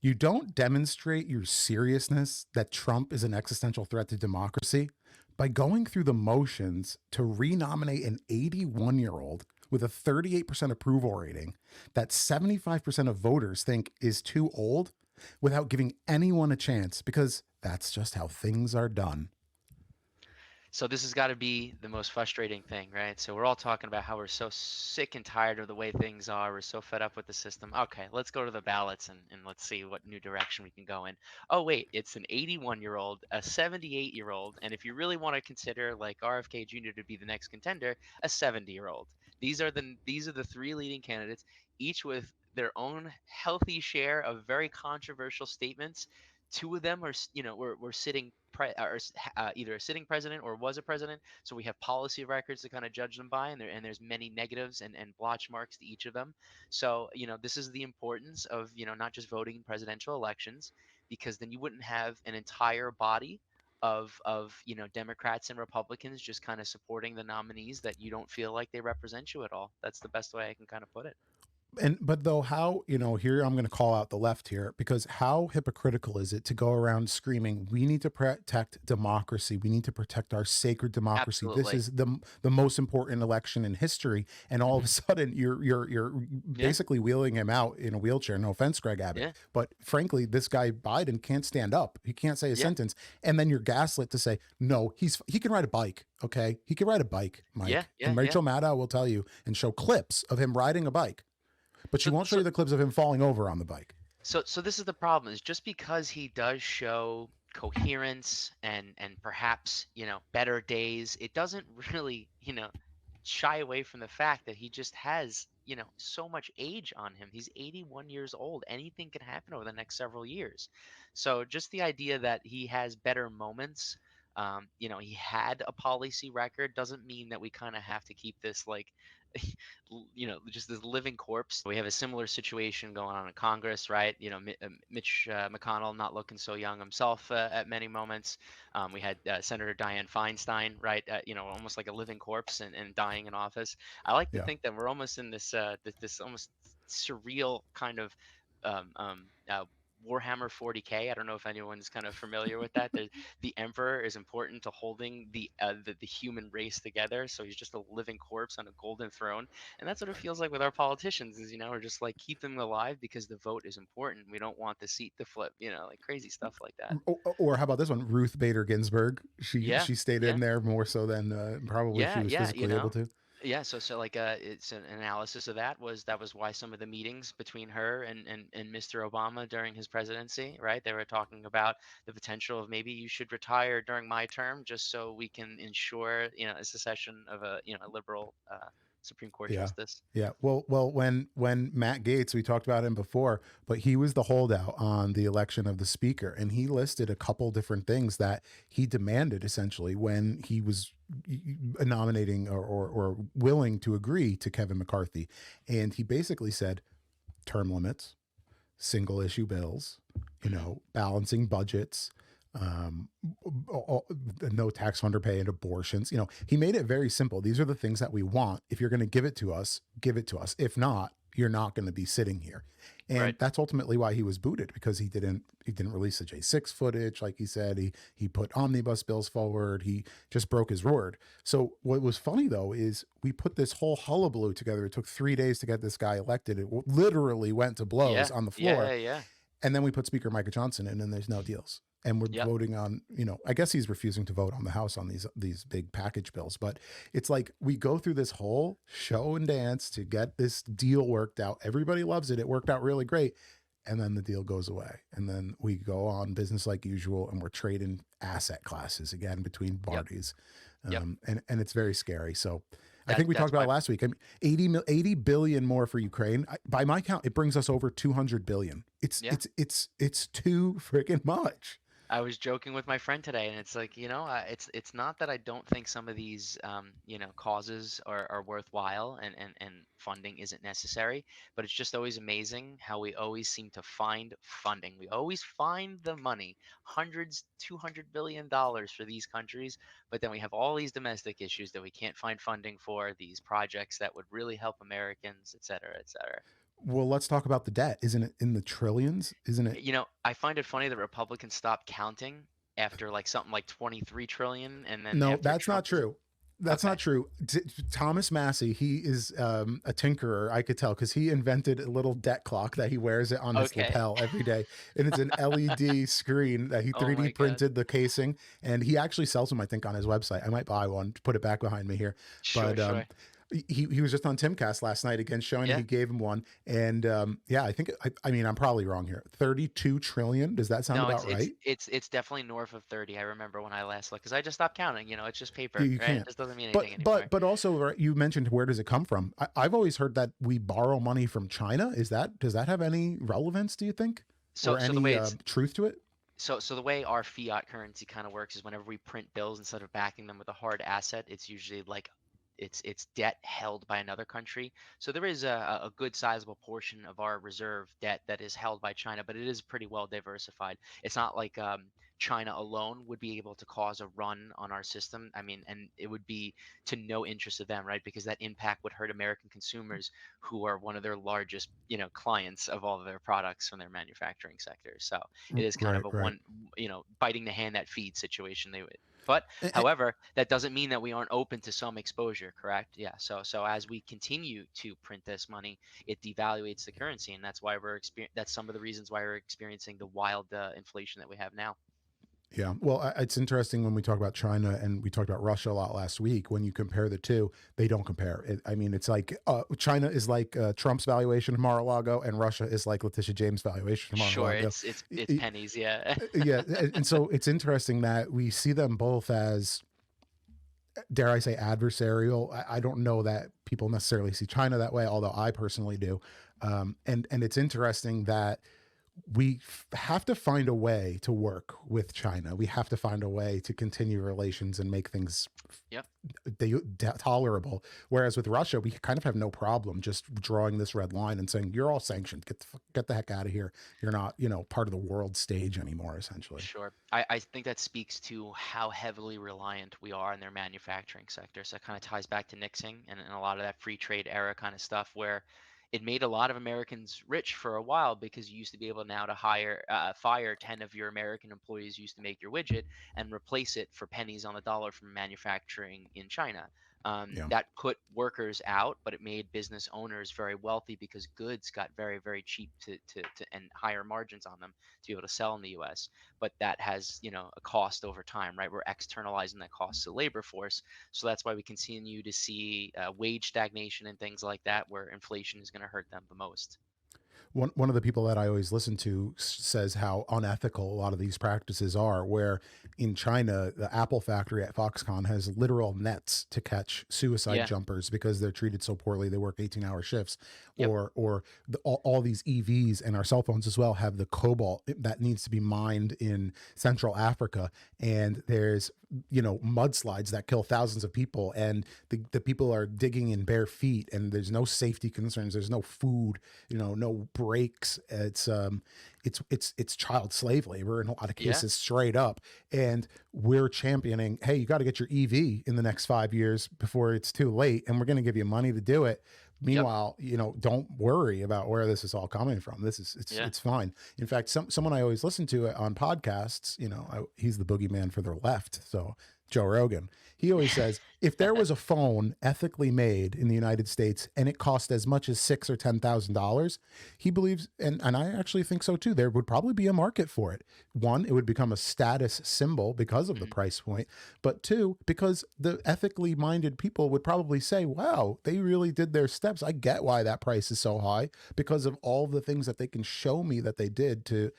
You don't demonstrate your seriousness that Trump is an existential threat to democracy by going through the motions to renominate an 81-year-old with a 38% approval rating that 75% of voters think is too old without giving anyone a chance, because that's just how things are done. So this has got to be the most frustrating thing, right? So we're all talking about how we're so sick and tired of the way things are. We're so fed up with the system. Okay, let's go to the ballots and let's see what new direction we can go in. Oh, wait, it's an 81-year-old, a 78-year-old, and if you really want to consider like RFK Jr. to be the next contender, a 70-year-old. These are the three leading candidates, each with their own healthy share of very controversial statements. Two of them are, we're sitting either a sitting president or was a president, so we have policy records to kind of judge them by, and there's many negatives and blotch marks to each of them. So this is the importance of not just voting in presidential elections, because then you wouldn't have an entire body of Democrats and Republicans just kind of supporting the nominees that you don't feel like they represent you at all. That's the best way I can kind of put it. But though, how, here I'm going to call out the left here, because how hypocritical is it to go around screaming, we need to protect democracy, we need to protect our sacred democracy, this Absolutely. is the most important election in history, and all of a Hmm. sudden you're Yeah. basically wheeling him out in a wheelchair. No offense, Greg Abbott, Yeah. but frankly, this guy Biden can't stand up, he can't say a Yeah. sentence, and then you're gaslit to say no, he can ride a bike. Okay, he can ride a bike, Yeah. Mike, Yeah. and Yeah. Rachel Maddow will tell you and show clips of him riding a bike, but she So won't show so you the clips of him falling over on the bike. so this is the problem, is just because he does show coherence and perhaps better days, it doesn't really shy away from the fact that he just has so much age on him. He's 81 years old. Anything can happen over the next several years. So just the idea that he has better moments, he had a policy record, doesn't mean that we kind of have to keep this like just this living corpse. We have a similar situation going on in Congress, right? Mitch McConnell not looking so young himself at many moments. We had Senator Dianne Feinstein, right? Almost like a living corpse and dying in office. I like to Yeah. think that we're almost in this almost surreal kind of um, um, uh, Warhammer 40K. I don't know if anyone's kind of familiar with that. The Emperor is important to holding the human race together. So he's just a living corpse on a golden throne, and that's what it feels like with our politicians. Is we're just like, keep them alive because the vote is important. We don't want the seat to flip. Like crazy stuff like that. Or how about this one, Ruth Bader Ginsburg? Yeah, She stayed yeah, in there more so than probably she yeah, was yeah. physically able to. Yeah, so like it's an analysis of that was why some of the meetings between her and Mr. Obama during his presidency, right? They were talking about the potential of maybe you should retire during my term just so we can ensure, a secession of a liberal Supreme Court Yeah. justice. Yeah. Well, when Matt Gaetz, we talked about him before, but he was the holdout on the election of the speaker, and he listed a couple different things that he demanded essentially when he was nominating or willing to agree to Kevin McCarthy. And he basically said term limits, single issue bills, Hmm. balancing budgets, um, no tax underpay and abortions. He made it very simple. These are the things that we want. If you're going to give it to us, give it to us. If not, you're not going to be sitting here. And Right. that's ultimately why he was booted, because he didn't release the J6 footage like he said. He put omnibus bills forward. He just broke his word. So what was funny though is we put this whole hullabaloo together. It took 3 days to get this guy elected. It literally went to blows Yeah. on the Yeah. floor. Yeah. Yeah. And then we put Speaker Micah Johnson in, and there's no deals. And we're Yep. voting on, I guess he's refusing to vote on the House on these big package bills. But it's like we go through this whole show and dance to get this deal worked out. Everybody loves it. It worked out really great. And then the deal goes away. And then we go on business like usual, and we're trading asset classes again between Yep. parties. Yep. And it's very scary. So I think we talked That's about why. it last week. I mean, 80 billion more for Ukraine. By my count, it brings us over 200 billion. It's Yeah. it's too freaking much. I was joking with my friend today, and it's like, it's not that I don't think some of these, causes are worthwhile, and funding isn't necessary, but it's just always amazing how we always seem to find funding. We always find the money, hundreds, $200 billion for these countries, but then we have all these domestic issues that we can't find funding for, these projects that would really help Americans, et cetera, et cetera. Well, let's talk about the debt. Isn't it in the trillions? Isn't it? I find it funny that Republicans stopped counting after like something like 23 trillion, and then No, after that's not Trump was true. That's okay. not true. Thomas Massey, he is a tinkerer. I could tell because he invented a little debt clock that he wears it on his Okay. lapel every day, and it's an LED screen that he Oh 3D my God. printed the casing, and he actually sells them. I think on his website. I might buy one to put it back behind me here, Sure, but sure. he was just on Timcast last night again, showing that Yeah. he gave him one, and yeah, I think I mean I'm probably wrong here. 32 trillion. Does that sound No, it's about it's right? it's it's definitely north of 30. I remember when I last looked because I just stopped counting. It's just You, paper, you right? It can't. just doesn't mean anything anymore. But also right, you mentioned where does it come from? I've always heard that we borrow money from China. Does that have any relevance? Do you think, or So the any way it's truth to it? so the way our fiat currency kind of works is whenever we print bills, instead of backing them with a hard asset, it's usually like it's debt held by another country. So there is a good sizable portion of our reserve debt that is held by China, but it is pretty well diversified. It's not like China alone would be able to cause a run on our system. I mean, and it would be to no interest of them, right? Because that impact would hurt American consumers, who are one of their largest, clients of all of their products from their manufacturing sector. So it is kind of Right, a right. one, biting the hand that feeds situation. They would. But Eh, eh, however, that doesn't mean that we aren't open to some exposure, correct? Yeah. So as we continue to print this money, it devaluates the currency, and that's why that's some of the reasons why we're experiencing the wild inflation that we have now. Yeah. Well, it's interesting when we talk about China and we talked about Russia a lot last week. When you compare the two, they don't compare. I mean, it's like China is like Trump's valuation of Mar-a-Lago, and Russia is like Letitia James' valuation of Sure, Mar-a-Lago. it's pennies, yeah. Yeah, and so it's interesting that we see them both as, dare I say, adversarial. I don't know that people necessarily see China that way, although I personally do. And it's interesting that we have to find a way to work with China. We have to find a way to continue relations and make things Yep. tolerable. Whereas with Russia, we kind of have no problem just drawing this red line and saying, "You're all sanctioned. Get the heck out of here. You're not, part of the world stage anymore." Essentially. Sure. I think that speaks to how heavily reliant we are in their manufacturing sector. So it kind of ties back to Nixon and a lot of that free trade era kind of stuff, where it made a lot of Americans rich for a while, because you used to be able now to fire 10 of your American employees who used to make your widget and replace it for pennies on the dollar from manufacturing in China. Yeah. That put workers out, but it made business owners very wealthy because goods got very, very cheap and higher margins on them to be able to sell in the US. But that has, a cost over time, right? We're externalizing that cost to labor force. So that's why we continue to see wage stagnation and things like that, where inflation is going to hurt them the most. One of the people that I always listen to says how unethical a lot of these practices are. Where in China, the Apple factory at Foxconn has literal nets to catch suicide Yeah. jumpers because they're treated so poorly. They work 18-hour shifts, Yep. or all these EVs and our cell phones as well have the cobalt that needs to be mined in Central Africa, and there's mudslides that kill thousands of people, and the people are digging in bare feet, and there's no safety concerns, there's no food, no breaks. It's child slave labor in a lot of Yeah. cases, straight up. And we're championing, hey, you got to get your EV in the next 5 years before it's too late, and we're going to give you money to do it. Yep. Meanwhile, don't worry about where this is all coming from. Yeah. It's fine. In fact, someone I always listen to on podcasts, he's the boogeyman for the left. So Joe Rogan, he always says, if there was a phone ethically made in the United States and it cost as much as $6,000 or $10,000, he believes, and I actually think so too, there would probably be a market for it. One, it would become a status symbol because of the Mhm. price point, but two, because the ethically minded people would probably say, wow, they really did their steps. I get why that price is so high, because of all the things that they can show me that they did to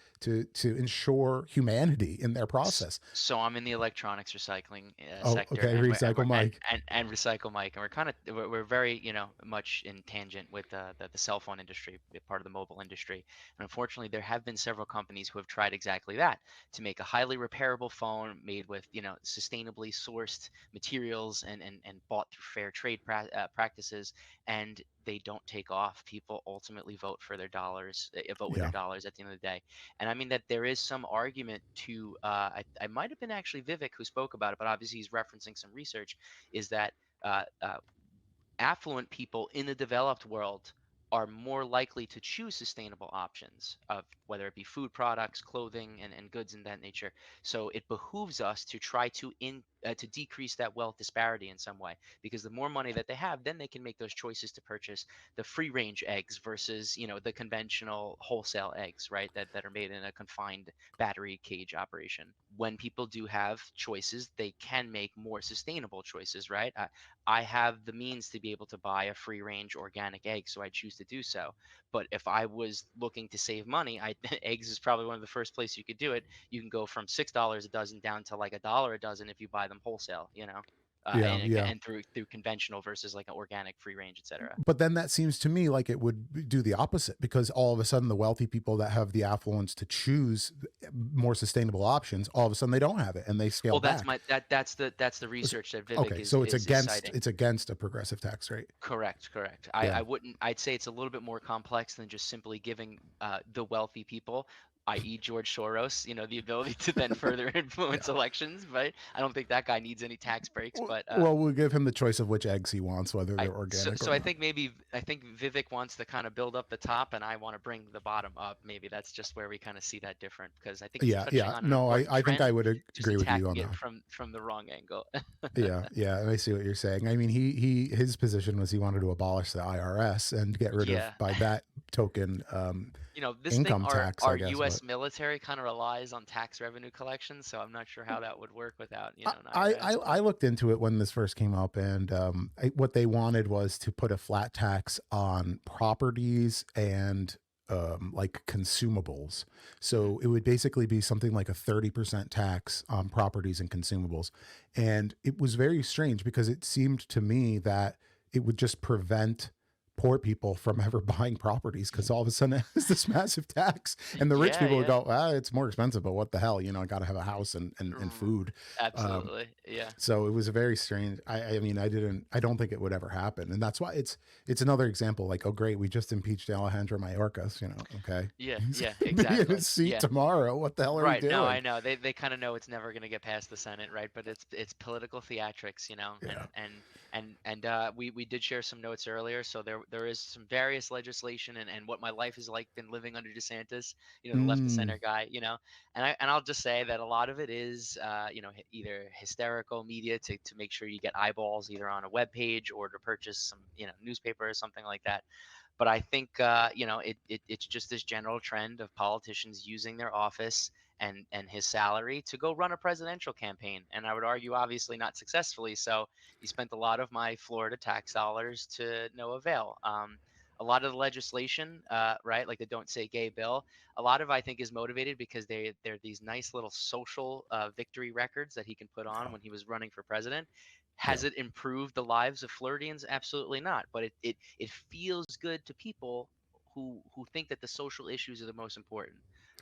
ensure humanity in their process. So I'm in the electronics recycling recycling Oh, sector, okay. Recycle Mike. and recycle, Mike, and we're very, much in tangent with the cell phone industry, part of the mobile industry. And unfortunately, there have been several companies who have tried exactly that, to make a highly repairable phone made with, sustainably sourced materials and bought through fair trade practices, and they don't take off. People ultimately vote for their dollars, vote with their Yeah. dollars at the end of the day. And I mean that there is some argument to, I might have been actually Vivek who spoke about it, but obviously he's referencing some research, is that uh, uh, affluent people in the developed world are more likely to choose sustainable options of whether it be food products, clothing, and goods in that nature. So it behooves us to try to decrease that wealth disparity in some way, because the more money that they have, then they can make those choices to purchase the free range eggs versus, the conventional wholesale eggs, right, that are made in a confined battery cage operation. When people do have choices, they can make more sustainable choices, right? I have the means to be able to buy a free range organic egg, so I choose to do so. But if I was looking to save money, eggs is probably one of the first places you could do it. You can go from $6 a dozen down to like $1 a dozen if you buy them wholesale, Yeah. Yeah. and through conventional versus like an organic free range, etc. But then that seems to me like it would do the opposite, because all of a sudden the wealthy people that have the affluence to choose more sustainable options, all of a sudden they don't have it and they scale Well, back. that's the research that Vivek Okay, is so is citing. it's against a progressive tax rate. Correct, correct. Yeah. I wouldn't. I'd say it's a little bit more complex than just simply giving the wealthy people, i.e., George Soros, the ability to then further influence Yeah. elections. Right? I don't think that guy needs any tax breaks. But Well, we'll give him the choice of which eggs he wants, whether I they're so organic or so I not. think maybe I think Vivek wants to kind of build up the top, and I want to bring the bottom up. Maybe that's just where we kind of see that different, because I think he's Yeah, touching yeah. on an No, important I think I trend, would just agree with you attacking on it that. from the wrong angle. Yeah, yeah, and I see what you're saying. I mean, his position was he wanted to abolish the IRS and get rid of, Yeah. by that token, This thing, income tax, I our guess. U.S. But military kind of relies on tax revenue collection, so I'm not sure how that would work without, I an I, IRS. But I looked into it when this first came up, and what they wanted was to put a flat tax on properties and like consumables. mhm. So it would basically be something like a 30% tax on properties and consumables. And it was very strange because it seemed to me that it would just prevent poor people from ever buying properties, because all of a sudden it's this massive tax, and the rich Yeah, people would yeah, go, ah, it's more expensive, but what the hell, I got to have a house and r- food. Um, absolutely, yeah, so it was a very strange. I mean, I don't think it would ever happen, and that's why it's another example. Like, oh great, we just impeached Alejandro Mayorkas. Okay, yeah, he's yeah, gonna be in exactly, his seat yeah. tomorrow. What the hell are we Right. No, doing? I know. They kind of know it's never going to get past the Senate, right? But it's political theatrics, Yeah. we did share some notes earlier. So there is some various legislation, and what my life is like been living under DeSantis, the left of Mm, center guy, I'll just say that a lot of it is either hysterical media to make sure you get eyeballs either on a web page or to purchase some, newspaper or something like that. But I think it's just this general trend of politicians using their office and his salary to go run a presidential campaign. And I would argue, obviously, not successfully. So he spent a lot of my Florida tax dollars to no avail. A lot of the legislation, right, like the "Don't Say Gay" bill, a lot of I think is motivated because they're these nice little social victory records that he can put on yeah, when he was running for president. yeah, Has it improved the lives of Floridians? Absolutely not. But it feels good to people who think that the social issues are the most important.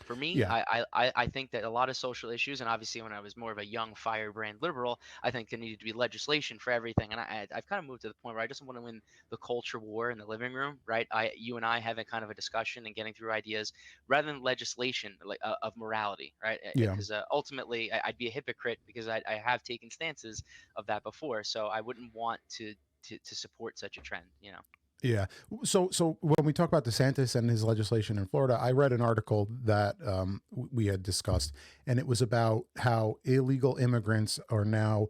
For me, yeah. I think that a lot of social issues, and obviously when I was more of a young firebrand liberal, I think there needed to be legislation for everything. And I've kind of moved to the point where I just want to win the culture war in the living room, right? You and I having kind of a discussion and getting through ideas rather than legislation like of morality, right? Yeah. Because ultimately I'd be a hypocrite because I have taken stances of that before. So I wouldn't want to support such a trend. Yeah. So when we talk about DeSantis and his legislation in Florida, I read an article that we had discussed, and it was about how illegal immigrants are now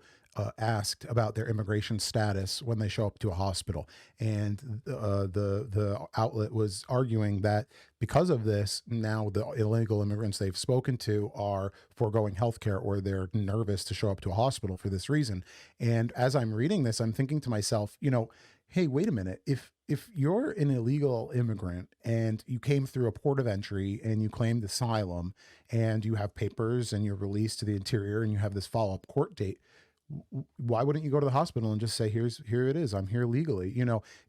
asked about their immigration status when they show up to a hospital, and the outlet was arguing that because of this, now the illegal immigrants they've spoken to are foregoing healthcare, or they're nervous to show up to a hospital for this reason. And as I'm reading this, I'm thinking to myself, hey, wait a minute. If you're an illegal immigrant and you came through a port of entry and you claimed asylum and you have papers and you're released to the interior and you have this follow-up court date, Why wouldn't you go to the hospital and just say, here it is, I'm here legally?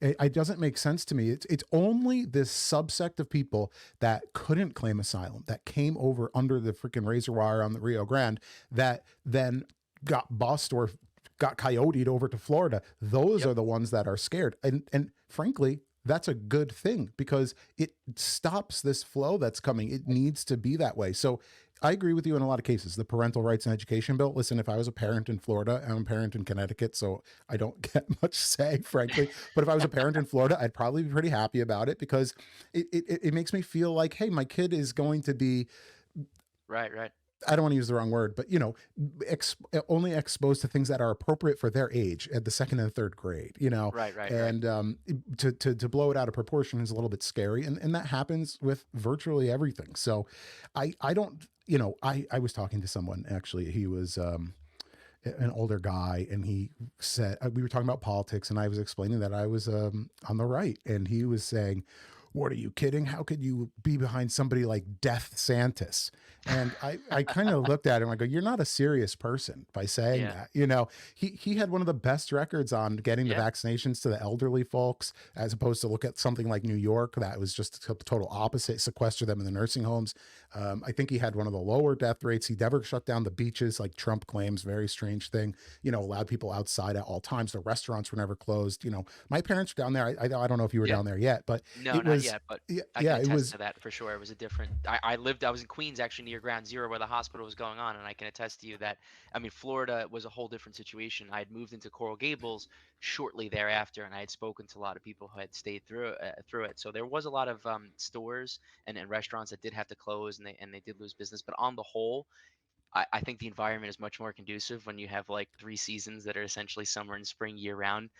It doesn't make sense to me. It's only this subsect of people that couldn't claim asylum, that came over under the freaking razor wire on the Rio Grande, that then got bussed or got coyoted over to Florida. Those Yep. are the ones that are scared. And frankly, that's a good thing, because it stops this flow that's coming. It needs to be that way. So I agree with you in a lot of cases. The parental rights and education bill. Listen, if I was a parent in Florida, I'm a parent in Connecticut, so I don't get much say, frankly. But if I was a parent in Florida, I'd probably be pretty happy about it, because it makes me feel like, hey, my kid is going to be, Right, right. I don't want to use the wrong word, but only exposed to things that are appropriate for their age at the second and third grade, Right, right, right. and to blow it out of proportion is a little bit scary, and that happens with virtually everything. So, I don't, I was talking to someone, actually. He was an older guy, and he said, we were talking about politics, and I was explaining that I was on the right, and he was saying, "What, are you kidding? How could you be behind somebody like Death Santis?" And I kind of looked at him. I go, "You're not a serious person by saying Yeah, that." He had one of the best records on getting the yeah, vaccinations to the elderly folks, as opposed to look at something like New York that was just the total opposite, sequester them in the nursing homes. I think he had one of the lower death rates. He never shut down the beaches like Trump claims. Very strange thing. Allowed people outside at all times. The restaurants were never closed. My parents were down there. I don't know if you were yeah. down there yet, but No, it not was, yet, but yeah, I can yeah, it attest was, to that for sure. It was a different. I was in Queens, actually near Ground Zero, where the hospital was going on, and I can attest to you that, I mean, Florida was a whole different situation. I had moved into Coral Gables shortly thereafter, and I had spoken to a lot of people who had stayed through it. So there was a lot of stores and restaurants that did have to close, and they did lose business. But on the whole, I think the environment is much more conducive when you have like three seasons that are essentially summer and spring year round.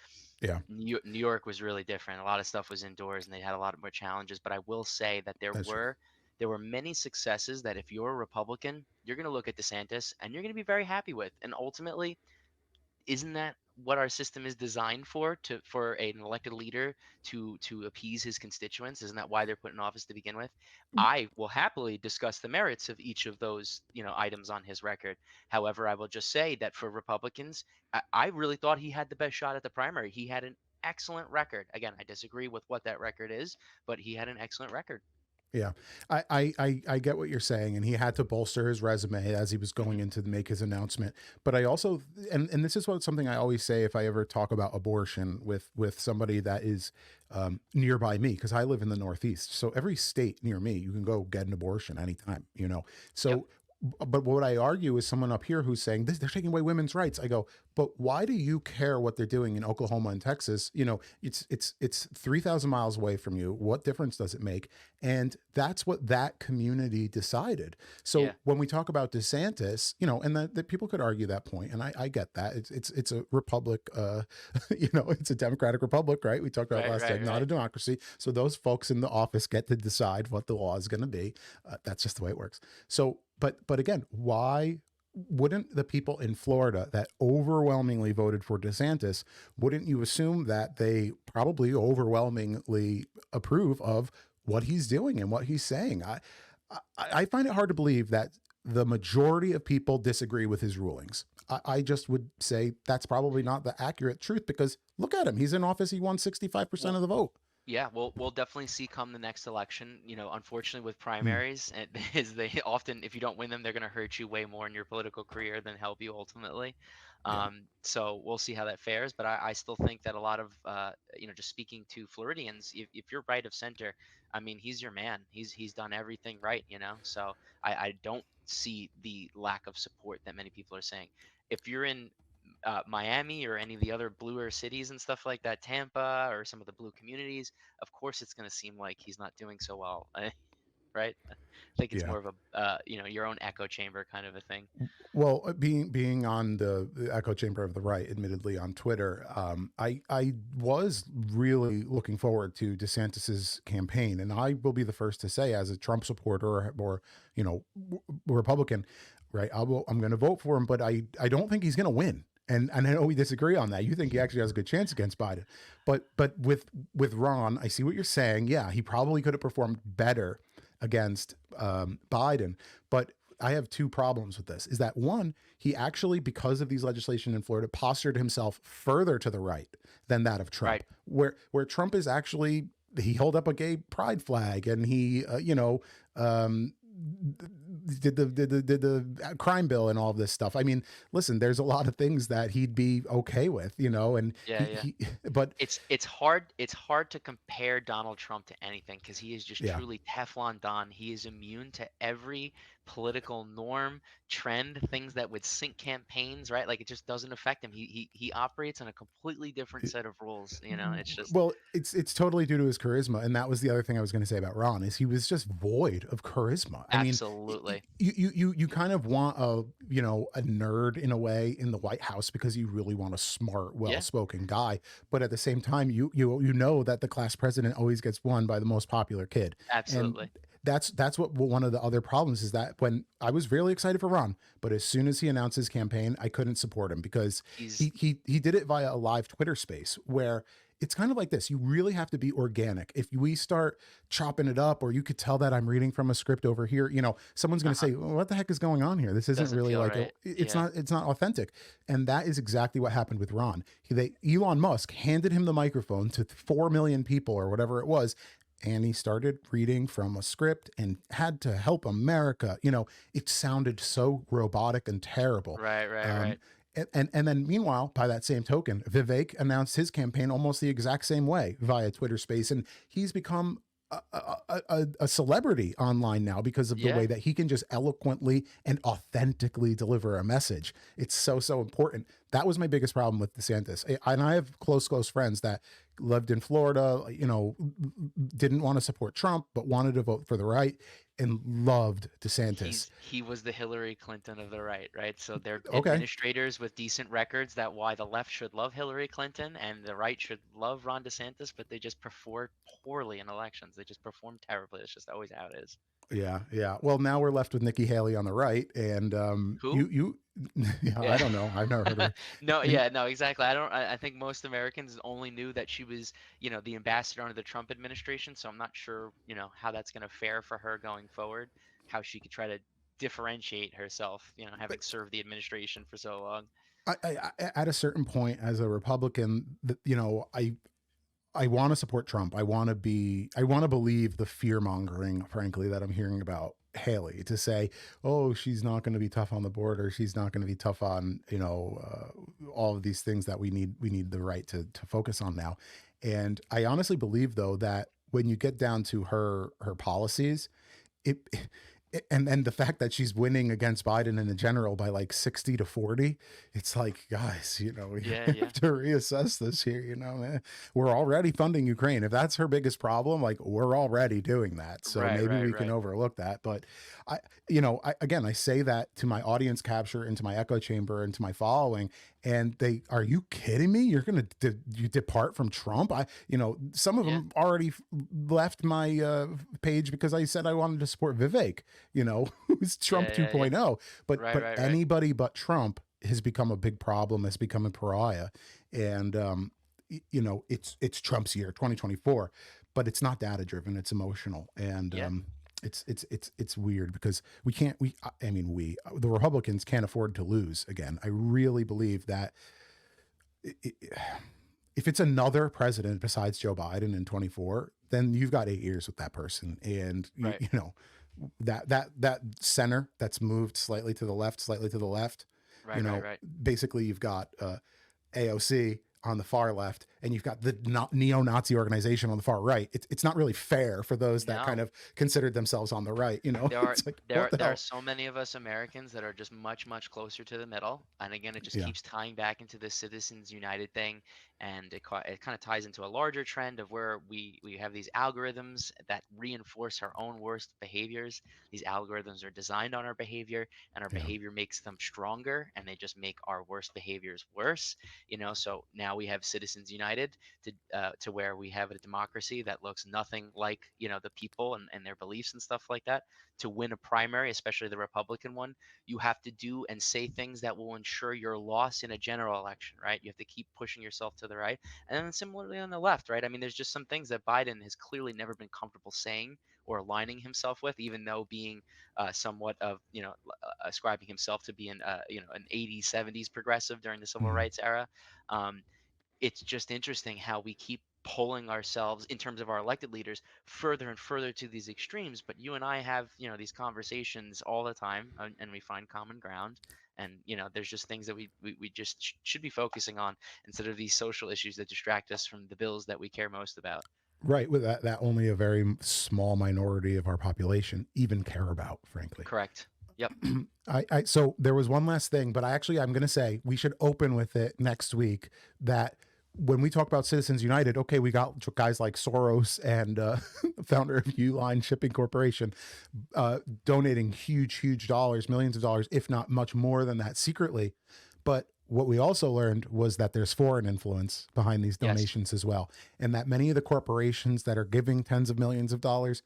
yeah, New York was really different. A lot of stuff was indoors, and they had a lot more challenges. But I will say that that's true. there were many successes that if you're a Republican, you're going to look at DeSantis and you're going to be very happy with. And ultimately, isn't that what our system is designed for? For an elected leader to appease his constituents? Isn't that why they're put in office to begin with? I will happily discuss the merits of each of those, items on his record. However, I will just say that for Republicans, I really thought he had the best shot at the primary. He had an excellent record. Again, I disagree with what that record is, but he had an excellent record. Yeah, I get what you're saying, and he had to bolster his resume as he was going Hmm. in to make his announcement. But I also, and this is something I always say if I ever talk about abortion with somebody that is nearby me, because I live in the Northeast. So every state near me, you can go get an abortion anytime. Yep. So. But what I argue is someone up here who's saying this, they're taking away women's rights. I go, but why do you care what they're doing in Oklahoma and Texas? It's 3,000 miles away from you. What difference does it make? And that's what that community decided. Yeah. So when we talk about DeSantis, and that people could argue that point, and I get that it's a republic, it's a democratic republic, right? We talked about Right. last Right. time, not a Right. democracy. So those folks in the office get to decide what the law is going to be. That's just the way it works. So, but again, why wouldn't the people in Florida that overwhelmingly voted for DeSantis, wouldn't you assume that they probably overwhelmingly approve of what he's doing and what he's saying? I find it hard to believe that the majority of people disagree with his rulings. I just would say that's probably not the accurate truth, because look at him. He's in office. He won 65% Well, of the vote. yeah, we'll definitely see come the next election. Unfortunately, with Hmm. primaries, is they often, if you don't win them, they're going to hurt you way more in your political career than help you ultimately. Yeah. So we'll see how that fares. But I still think that a lot of, just speaking to Floridians, if you're right of center, I mean, he's your man. He's done everything right. So I don't see the lack of support that many people are saying. If you're in Miami or any of the other bluer cities and stuff like that, Tampa or some of the blue communities, of course it's going to seem like he's not doing so well, right? I think it's Yeah. more of a your own echo chamber kind of a thing. Well, being on the echo chamber of the right, admittedly on Twitter, I was really looking forward to DeSantis's campaign, and I will be the first to say, as a Trump supporter or Republican, right? I'm going to vote for him, but I don't think he's going to win. And I know we disagree on that. You think he actually has a good chance against Biden, but with Ron, I see what you're saying. Yeah, he probably could have performed better against Biden, but I have two problems with this. Is that one, he actually, because of these legislation in Florida, postured himself further to the right than that of Trump, Right. where Trump is actually, he held up a gay pride flag, and he, um, did the crime bill and all of this stuff. I mean, listen, there's a lot of things that he'd be okay with, and Yeah, yeah. but It's hard to compare Donald Trump to anything because he is just yeah. truly Teflon Don. He is immune to every political norm, trend, things that would sink campaigns, right? Like it just doesn't affect him. He operates on a completely different set of rules. It's just Well, it's totally due to his charisma, and that was the other thing I was going to say about Ron is he was just void of charisma. I mean, absolutely. you kind of want a nerd in a way in the White House because you really want a smart, Yeah, well-spoken guy, but at the same time, you know that the class president always gets won by the most popular kid, and absolutely. that's what one of the other problems is that when I was really excited for Ron, but as soon as he announced his campaign, I couldn't support him because He's he did it via a live Twitter space where it's kind of like this. You really have to be organic. If we start chopping it up, or you could tell that I'm reading from a script over here, someone's going to uh-huh. say, well, "What the heck is going on here? This isn't Doesn't really feel like right. it's Yeah. not authentic." And that is exactly what happened with Ron. Elon Musk handed him the microphone to 4 million people or whatever it was, and he started reading from a script and had to help America. It sounded so robotic and terrible. Right, right, Um, right. and then meanwhile, by that same token, Vivek announced his campaign almost the exact same way via Twitter Space, and he's become a celebrity online now because of the Yeah. way that he can just eloquently and authentically deliver a message. It's so important. That was my biggest problem with DeSantis. And I have close friends that lived in Florida, didn't want to support Trump, but wanted to vote for the right and loved DeSantis. He was the Hillary Clinton of the right, right? So they're Okay. administrators with decent records that why the left should love Hillary Clinton and the right should love Ron DeSantis, but they just perform poorly in elections. They just perform terribly. It's just always how it is. Yeah, yeah. Well, now we're left with Nikki Haley on the right, and Who? yeah, I Yeah. don't know. I've never heard of her. No, And yeah, no, exactly. I think most Americans only knew that she was, the ambassador under the Trump administration. So I'm not sure, how that's going to fare for her going forward, how she could try to differentiate herself, having served the administration for so long. at a certain point, as a Republican, I want to support Trump. I want to believe the fear mongering, frankly, that I'm hearing about Haley to say, oh, she's not going to be tough on the border. She's not going to be tough on, all of these things that we need the right to focus on now. And I honestly believe though, that when you get down to her policies, it, and then the fact that she's winning against Biden in the general by like 60-40, it's like, guys, we Yeah, have yeah. to reassess this here. Man. We're already funding Ukraine. If that's her biggest problem, like we're already doing that. So Right, maybe right, we can right. overlook that. But I say that to my audience capture, into my echo chamber, into my following, and are you kidding me? You're going to you depart from Trump? Some of Yeah, them already left my page because I said I wanted to support Vivek, who's Trump yeah, yeah, yeah. 2.0. But Right, right, right. anybody but Trump has become a big problem, has become a pariah. And it's Trump's year, 2024, but it's not data driven, it's emotional. And Yeah. it's weird because the Republicans can't afford to lose again. I really believe that it, if it's another president besides Joe Biden in 24, then you've got 8 years with that person. And Right, that center that's moved slightly to the left, right, right, right. basically you've got AOC on the far left, and you've got the neo-Nazi organization on the far right. It's not really fair for those that kind No. of considered themselves on the right. There are It's like, there what are the there are hell? so many of us Americans that are just much closer to the middle, and again, it just Yeah, keeps tying back into the Citizens United thing, and it kind of ties into a larger trend of where we have these algorithms that reinforce our own worst behaviors. These algorithms are designed on our behavior, and our yeah, behavior makes them stronger, and they just make our worst behaviors worse. So now we have Citizens United United to where we have a democracy that looks nothing like the people and their beliefs and stuff like that. To win a primary, especially the Republican one, you have to do and say things that will ensure your loss in a general election, right? You have to keep pushing yourself to the right. And then similarly on the left, right? I mean, there's just some things that Biden has clearly never been comfortable saying or aligning himself with, even though being somewhat of, ascribing himself to be an 80s, 70s progressive during the civil Mhm. rights era. Um, it's just interesting how we keep pulling ourselves in terms of our elected leaders further and further to these extremes. But you and I have, these conversations all the time, and we find common ground. And there's just things that we just should be focusing on instead of these social issues that distract us from the bills that we care most about. Right, with that only a very small minority of our population even care about, frankly. Correct. Yep. So there was one last thing, but I'm going to say we should open with it next week. That when we talk about Citizens United, okay, we got guys like Soros and founder of Uline Shipping Corporation donating huge dollars, millions of dollars, if not much more than that, secretly. But what we also learned was that there's foreign influence behind these Yes. donations as well, and that many of the corporations that are giving tens of millions of dollars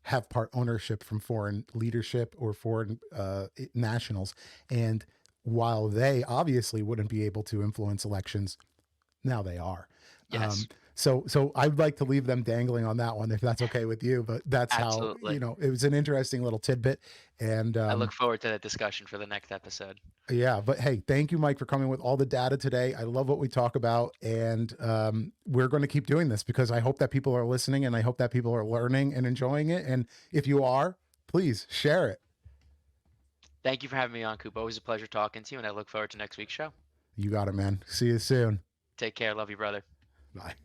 have part ownership from foreign leadership or foreign nationals. And while they obviously wouldn't be able to influence elections, now they are. Yes. So I'd like to leave them dangling on that one if that's okay with you. But that's how, Absolutely. it was an interesting little tidbit. And I look forward to that discussion for the next episode. yeah, but hey, thank you, Mike, for coming with all the data today. I love what we talk about, and we're going to keep doing this because I hope that people are listening, and I hope that people are learning and enjoying it. And if you are, please share it. Thank you for having me on, Coop. Always a pleasure talking to you, and I look forward to next week's show. You got it, man. See you soon. Take care. Love you, brother. Bye.